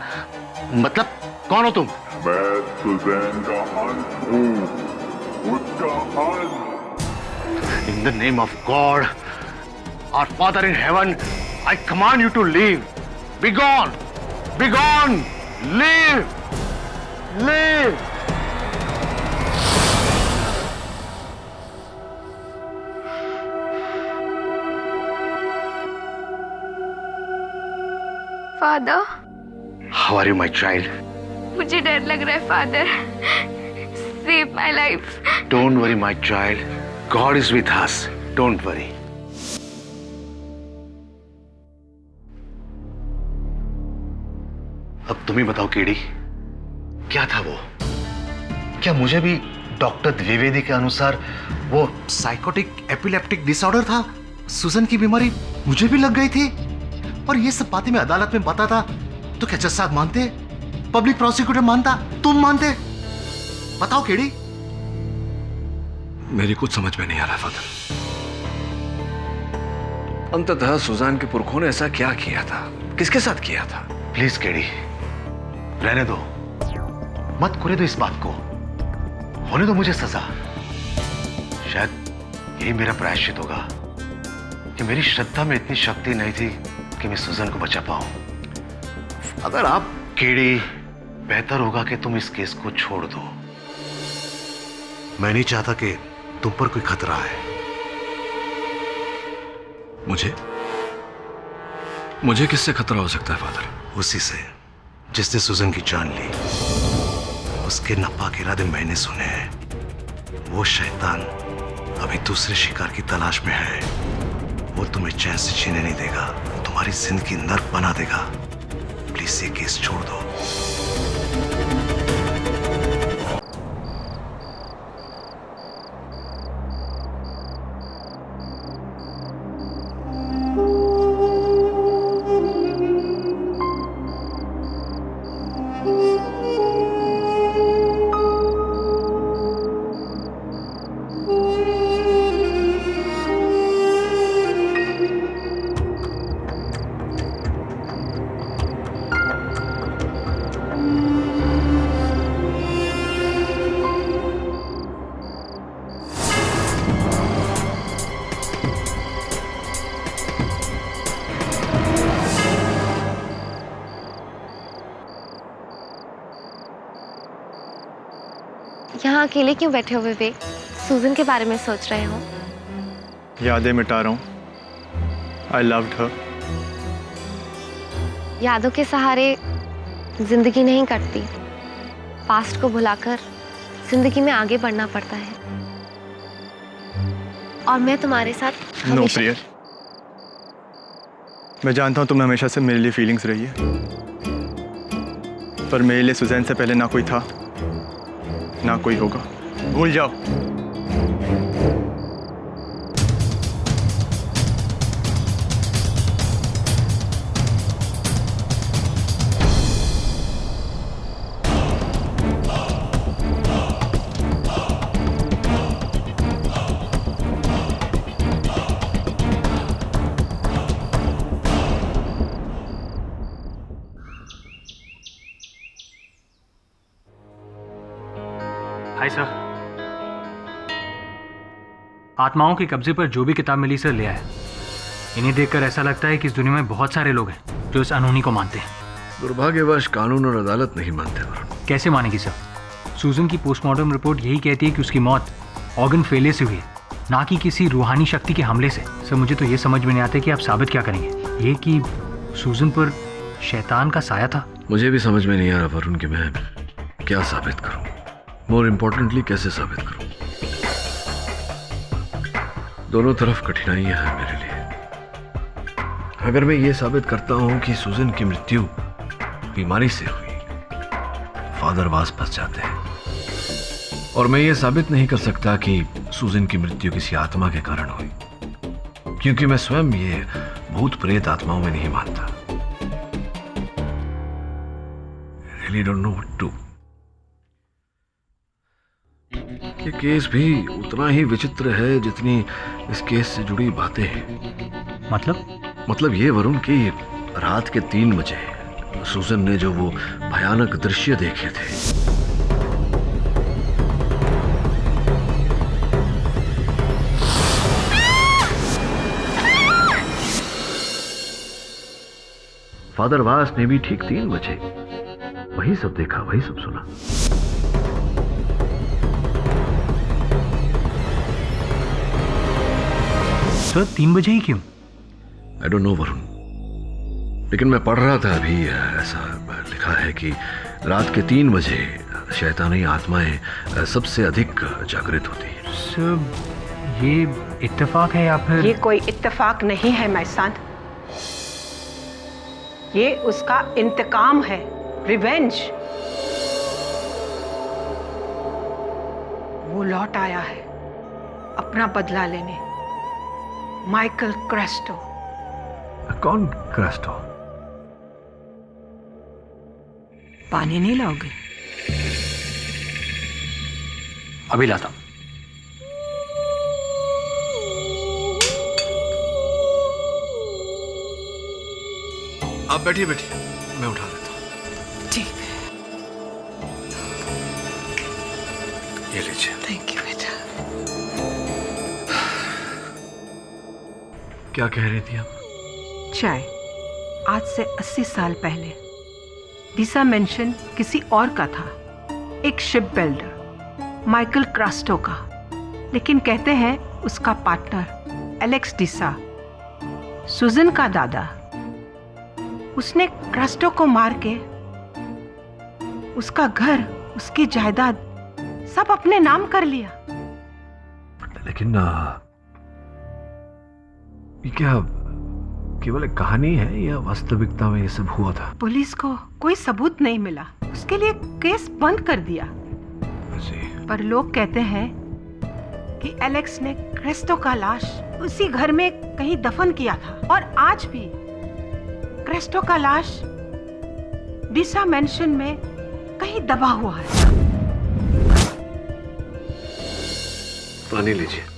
मतलब कौन हो तुम? मैं सुजैन का हंस हूँ, उसका हंस। In the name of God, our Father in heaven, I command you to leave. Be gone! Be gone! Leave! Leave! Father. How are you my child? मुझे डर लग रहा है father. Save my life. Don't worry my child, God is with us, don't worry. अब तुम ही बताओ KD, क्या था वो? क्या मुझे भी डॉक्टर द्विवेदी के अनुसार वो साइकोटिक एपिलेप्टिक डिसऑर्डर था? सुजन की बीमारी मुझे भी लग गई थी और ये सब बातें मैं अदालत में बताता तो क्या जज साहब मानते? पब्लिक प्रोसिक्यूटर मानता? तुम मानते? बताओ केडी। मेरी कुछ समझ में नहीं आ रहा फादर। अंततः सुजान के पुरखों ने ऐसा क्या किया था? किसके साथ किया था? प्लीज केडी, रहने दो, मत करे दो इस बात को, होने दो मुझे सजा। शायद यही मेरा प्रायश्चित होगा कि मेरी श्रद्धा में इतनी शक्ति नहीं थी कि मैं सुजन को बचा पाऊं। अगर आप केडी, बेहतर होगा कि तुम इस केस को छोड़ दो। मैं नहीं चाहता कि तुम पर कोई खतरा है। मुझे किससे खतरा हो सकता है फादर? उसी से जिसने सुजन की जान ली। उसके नापाक इरादे मैंने सुने हैं। वो शैतान अभी दूसरे शिकार की तलाश में है। वो तुम्हें चैन से जीने नहीं देगा, तुम्हारी जिंदगी नर्क बना देगा। प्लीज ये केस छोड़ दो। यहाँ अकेले क्यों बैठे हो विवेक? सूजन के बारे में सोच रहे हो? यादें मिटा रहा हूँ। I loved her. यादों के सहारे जिंदगी नहीं कटती। पास्ट को भुलाकर जिंदगी में आगे बढ़ना पड़ता है। और मैं तुम्हारे साथ नो प्रिया, मैं जानता हूँ तुमने हमेशा से मेरे लिए फीलिंग्स रही है, पर मेरे लिए सुजैन से पहले ना कोई था ना कोई होगा। भूल जाओ। Hi sir. आत्माओं के कब्जे पर जो भी किताब मिली सर ले आया। इन्हें देखकर ऐसा लगता है कि इस दुनिया में बहुत सारे लोग हैं जो इस अनहोनी को मानते हैं। दुर्भाग्यवश कानून और अदालत नहीं मानते। कैसे मानेगी सर? सूजन की पोस्टमार्टम रिपोर्ट यही कहती है कि उसकी मौत ऑर्गन फेलियर से हुई है, ना कि किसी रूहानी शक्ति के हमले से। सर मुझे तो ये समझ में नहीं आता कि आप साबित क्या करेंगे। ये कि सूजन पर शैतान का साया था। मुझे भी समझ में नहीं आ रहा वरुण कि मैं क्या साबित करूं। मोर इम्पोर्टेंटली कैसे साबित करूं? दोनों तरफ कठिनाइयां हैं मेरे लिए। अगर मैं ये साबित करता हूं कि सूजन की मृत्यु बीमारी से हुई, फादर वास फंस जाते हैं। और मैं ये साबित नहीं कर सकता कि सूजन की मृत्यु किसी आत्मा के कारण हुई, क्योंकि मैं स्वयं ये भूत प्रेत आत्माओं में नहीं मानता। Really don't know what to. ये केस भी उतना ही विचित्र है जितनी इस केस से जुड़ी बातें हैं। मतलब ये वरुण की रात के 3 बजे सूजन ने जो वो भयानक दृश्य देखे थे, फादर वास ने भी ठीक 3 बजे वही सब देखा, वही सब सुना। सर 3 बजे ही क्यों? आई डोंट नो वरुण, लेकिन मैं पढ़ रहा था अभी, ऐसा लिखा है कि रात के 3 बजे शैतानी आत्माएं सबसे अधिक जागृत होती हैं। सर, ये इत्तेफाक है या फिर? ये कोई इत्तेफाक नहीं है मैसान, ये उसका इंतकाम है, रिवेंज। वो लौट आया है अपना बदला लेने। माइकल क्रेस्टो। कौन क्रेस्टो? पानी नहीं लाओगे? अभी लाता हूं। आप बैठिए बैठिए, मैं उठा देता हूँ। ठीक है। ये लीजिए। थैंक यू बेटा। क्या कह रही थी आप? चाय। आज से 80 साल पहले दिशा मेंशन किसी और का था, एक शिप बिल्डर माइकल क्रास्टो का। लेकिन कहते हैं उसका पार्टनर एलेक्स डिसा, सुजन का दादा, उसने क्रास्टो को मार के उसका घर, उसकी जायदाद सब अपने नाम कर लिया। लेकिन ये क्या केवल एक कहानी है या वास्तविकता में ये सब हुआ था? पुलिस को कोई सबूत नहीं मिला, उसके लिए केस बंद कर दिया। पर लोग कहते हैं कि एलेक्स ने क्रेस्टो का लाश उसी घर में कहीं दफन किया था, और आज भी क्रेस्टो का लाश डिसा मेंशन में कहीं दबा हुआ है। पानी लीजिए।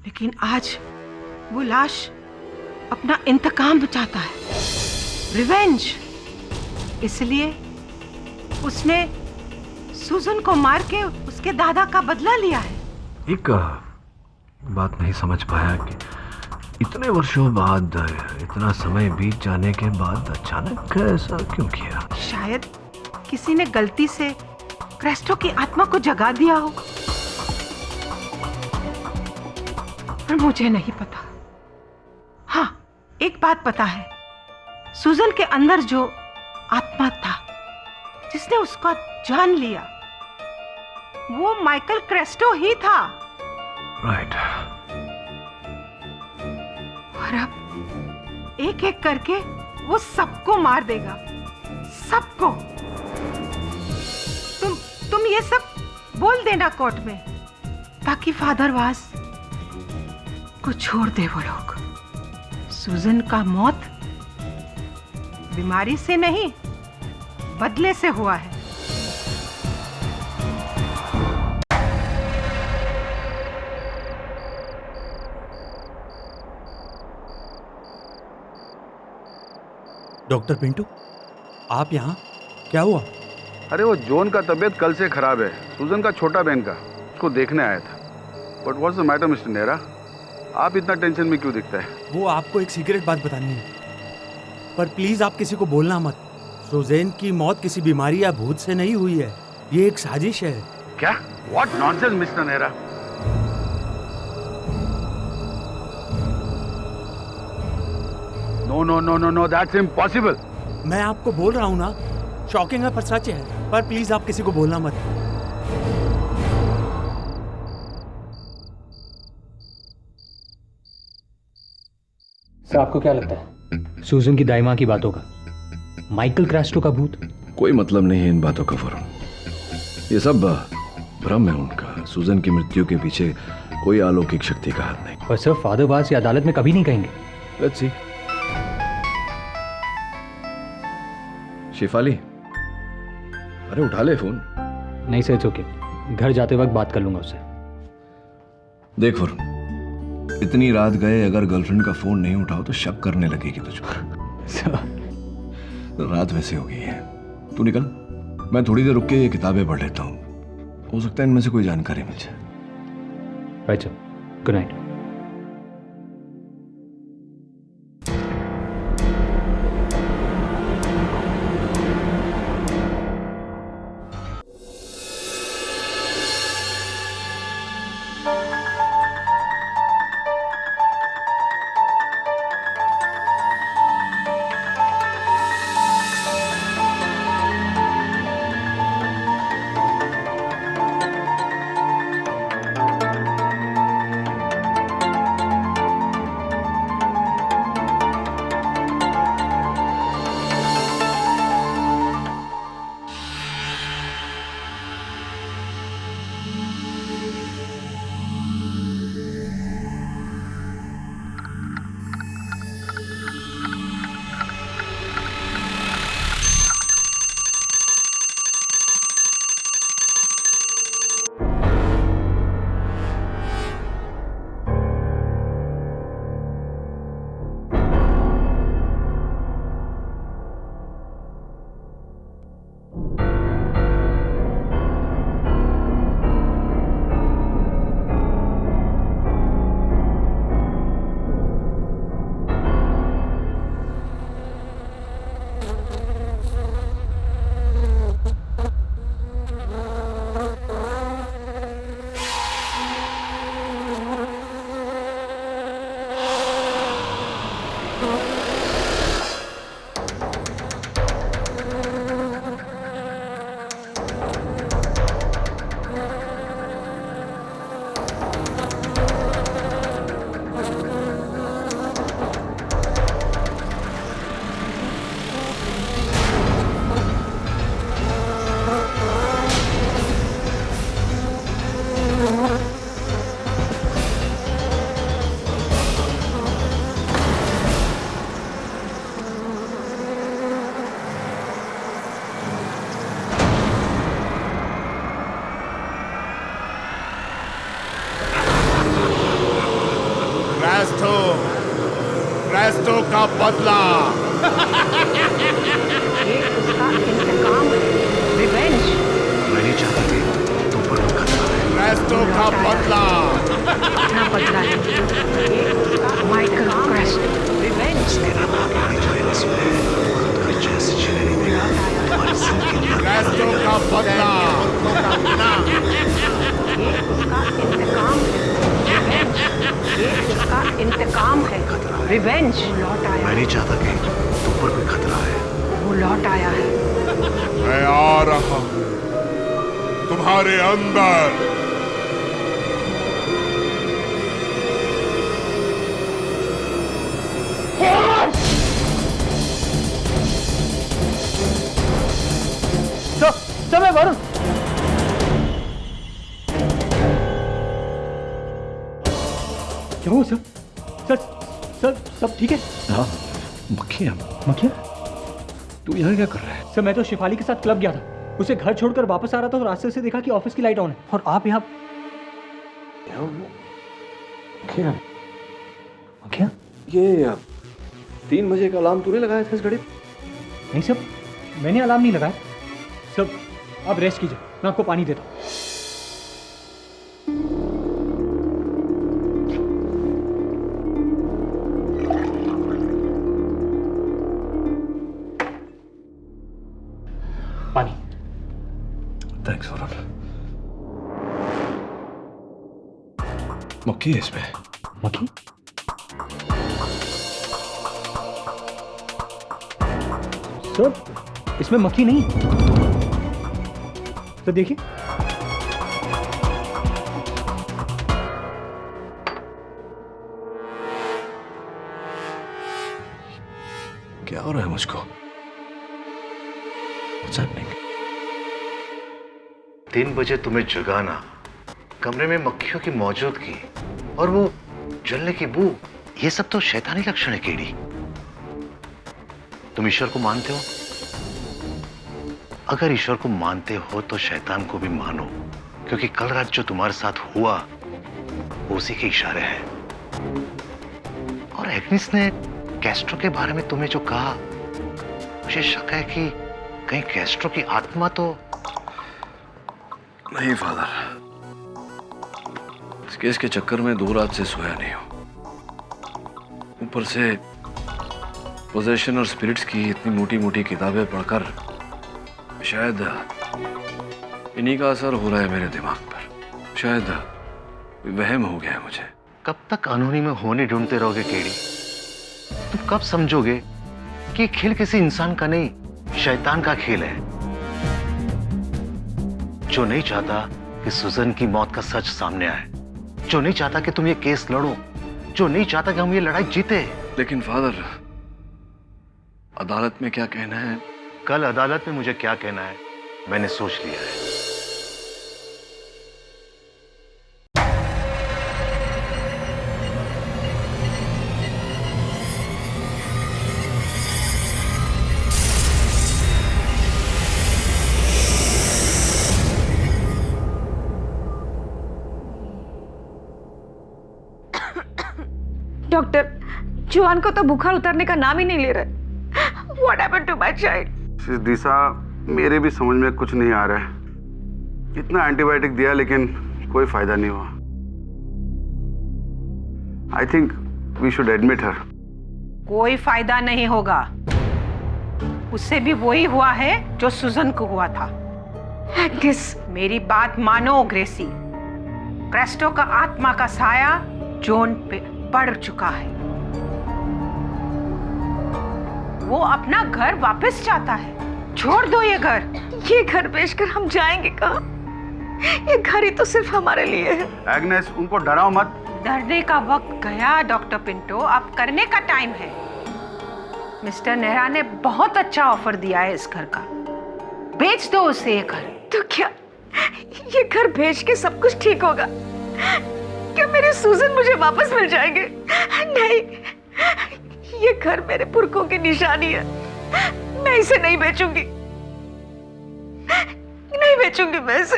लेकिन आज वो लाश अपना इंतकाम चाहता है, रिवेंज। इसलिए उसने सुजन को मार के उसके दादा का बदला लिया है। एक बात नहीं समझ पाया कि इतने वर्षों बाद, इतना समय बीत जाने के बाद अचानक ऐसा क्यों किया? शायद किसी ने गलती से क्रेस्टो की आत्मा को जगा दिया हो, पर मुझे नहीं पता। हाँ, एक बात पता है, सुजन के अंदर जो आत्मा था जिसने उसका जान लिया, वो माइकल क्रेस्टो ही था। राइट। और अब एक एक करके वो सबको मार देगा, सबको। तुम ये सब बोल देना कोर्ट में, ताकि फादर वास को छोड़ दे। वो लोग, सुजन का मौत बीमारी से नहीं, बदले से हुआ है। डॉक्टर पिंटू, आप यहाँ? क्या हुआ? अरे वो जॉन का तबीयत कल से खराब है, सुजन का छोटा बहन का, उसको देखने आया था। But what's the matter mister Nehra, आप इतना टेंशन में क्यों दिखता है? वो आपको एक सीक्रेट बात बतानी है, पर प्लीज आप किसी को बोलना मत। सुजैन की मौत किसी बीमारी या भूत से नहीं हुई है, ये एक साजिश है। क्या? What nonsense mister Nehra. No no no no no, that's impossible. मैं आपको बोल रहा हूँ ना, शॉकिंग है पर सच है, पर प्लीज आप किसी को बोलना मत। सर, आपको क्या लगता है सुजन की दाई माँ की बातों का माइकल क्रेस्टो का भूत? कोई मतलब नहीं है इन बातों का वरुण, ये सब भ्रम है उनका। सुजन की मृत्यु के पीछे कोई अलौकिक शक्ति का हाथ नहीं। पर सर, फादर वास ये अदालत में कभी नहीं कहेंगे। Let's see. शेफाली, अरे उठा ले फोन। नहीं सर, इट्स ओके, घर जाते वक्त बात कर लूंगा उससे। देख वरुण, इतनी रात गए, अगर गर्लफ्रेंड का फोन नहीं उठाओ तो शक करने लगेगी तुझ पर। रात वैसे हो गई है, तू निकल, मैं थोड़ी देर रुक के ये किताबें पढ़ लेता हूँ, हो सकता है इनमें से कोई जानकारी मिल जाए। Right sir, good night. Crasto का बदला। ये उसका इंतकाम है, रिवेंज। मैं नहीं चाहता कि तुम पर कोई खतरा है। क्रेस्टो का बदला। अपना बदला है। ये उसका माइकल क्रेस्टो, रिवेंज। तेरा नाम आगे जो एलिस में है, तुम्हें जैसे चले नहीं देगा, तुम्हारी जिंदगी में क्रेस्टो का बदला। ये उसका इंतकाम है, रिवेंज। ये उसका इंतकाम है, रिवेंज। लौट आया। मैं नहीं चाहता कि तुम पर कोई खतरा है। वो लौट आया है। मैं आ रहा हूं तुम्हारे अंदर। समय वरुण। क्या हुआ सर? सर सब ठीक है? हाँ, मक्खियाँ। मक्खियाँ? तू यहाँ क्या कर रहा है? सर मैं तो शिफाली के साथ क्लब गया था, उसे घर छोड़कर वापस आ रहा था तो रास्ते से देखा कि ऑफिस की लाइट ऑन है और आप यहाँ। मक्खियाँ? मक्खियाँ? ये 3 बजे का अलार्म तूने लगाया था इस घड़ी? नहीं सर, मैंने अलार्म नहीं लगाया। सब आप रेस्ट कीजिए, मैं आपको पानी देता हूँ। पानी। थैंक्स वरुण। मक्खी है इसमें। मक्खी? सर इसमें मक्खी नहीं। तो देखिए। क्या हो रहा है मुझको? What's happening? 3 बजे तुम्हें जगाना, कमरे में मक्खियों की मौजूदगी और वो जलने की बू, ये सब तो शैतानी लक्षण है केडी। तुम ईश्वर को मानते हो? अगर ईश्वर को मानते हो तो शैतान को भी मानो, क्योंकि कल रात जो तुम्हारे साथ हुआ वो उसी के इशारे हैं। और एग्निस ने कैस्ट्रो के बारे में तुम्हें जो कहा, मुझे शक है कि कहीं कैस्ट्रो की आत्मा तो नहीं फादर, इस केस के चक्कर में 2 रात से सोया नहीं हूं। ऊपर से पोजेशन और स्पिरिट्स की इतनी मोटी मोटी किताबें पढ़कर शायद इन्हीं का असर हो रहा है मेरे दिमाग पर। शायद वहम हो गया है मुझे। कब तक अनहोनी में होने ढूंढते रहोगे केडी? तुम कब समझोगे कि खेल किसी इंसान का नहीं, शैतान का खेल है, जो नहीं चाहता कि सुजन की मौत का सच सामने आए, जो नहीं चाहता कि तुम ये केस लड़ो, जो नहीं चाहता कि हम ये लड़ाई जीते। लेकिन फादर, अदालत में क्या कहना है? कल अदालत में मुझे क्या कहना है मैंने सोच लिया है। डॉक्टर, जुआन को तो बुखार उतरने का नाम ही नहीं ले रहा। What happened to my child? दिशा, मेरे भी समझ में कुछ नहीं आ रहा है। इतना एंटीबायोटिक दिया लेकिन कोई फायदा नहीं हुआ। I think we should admit her. कोई फायदा नहीं होगा। उससे भी वही हुआ है जो सुजन को हुआ था। एग्नेस, मेरी बात मानो ग्रेसी। क्रेस्टो का आत्मा का साया जोन पे बढ़ चुका है। वो अपना घर वापस चाहता है। छोड़ दो ये घर। ये घर बेचकर हम जाएंगे कहाँ? ये घर ही तो सिर्फ हमारे लिए है। एग्नेस, उनको डराओ मत। डरने का वक्त गया डॉक्टर पिंटो, अब करने का टाइम है। मिस्टर नेहरा ने बहुत अच्छा ऑफर दिया है इस घर का, बेच दो उसे ये घर। तो क्या ये घर बेच के सब कुछ ठीक होगा? क्या मेरे सूजन मुझे वापस मिल जाएंगे? नहीं, ये घर मेरे पुरखों की निशानी है। मैं इसे नहीं बेचूंगी, नहीं बेचूंगी मैं इसे।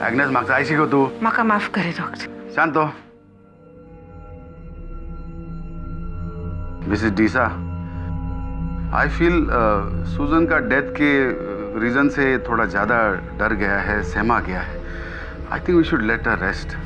एग्नेस, मागचा ऐसी तू माका माफ करे डॉक्टर। शांत हो। मिसेस डीसा, आई फील सूजन का डेथ के रीजन से थोड़ा ज्यादा डर गया है, सहमा गया है। I think we should let her rest.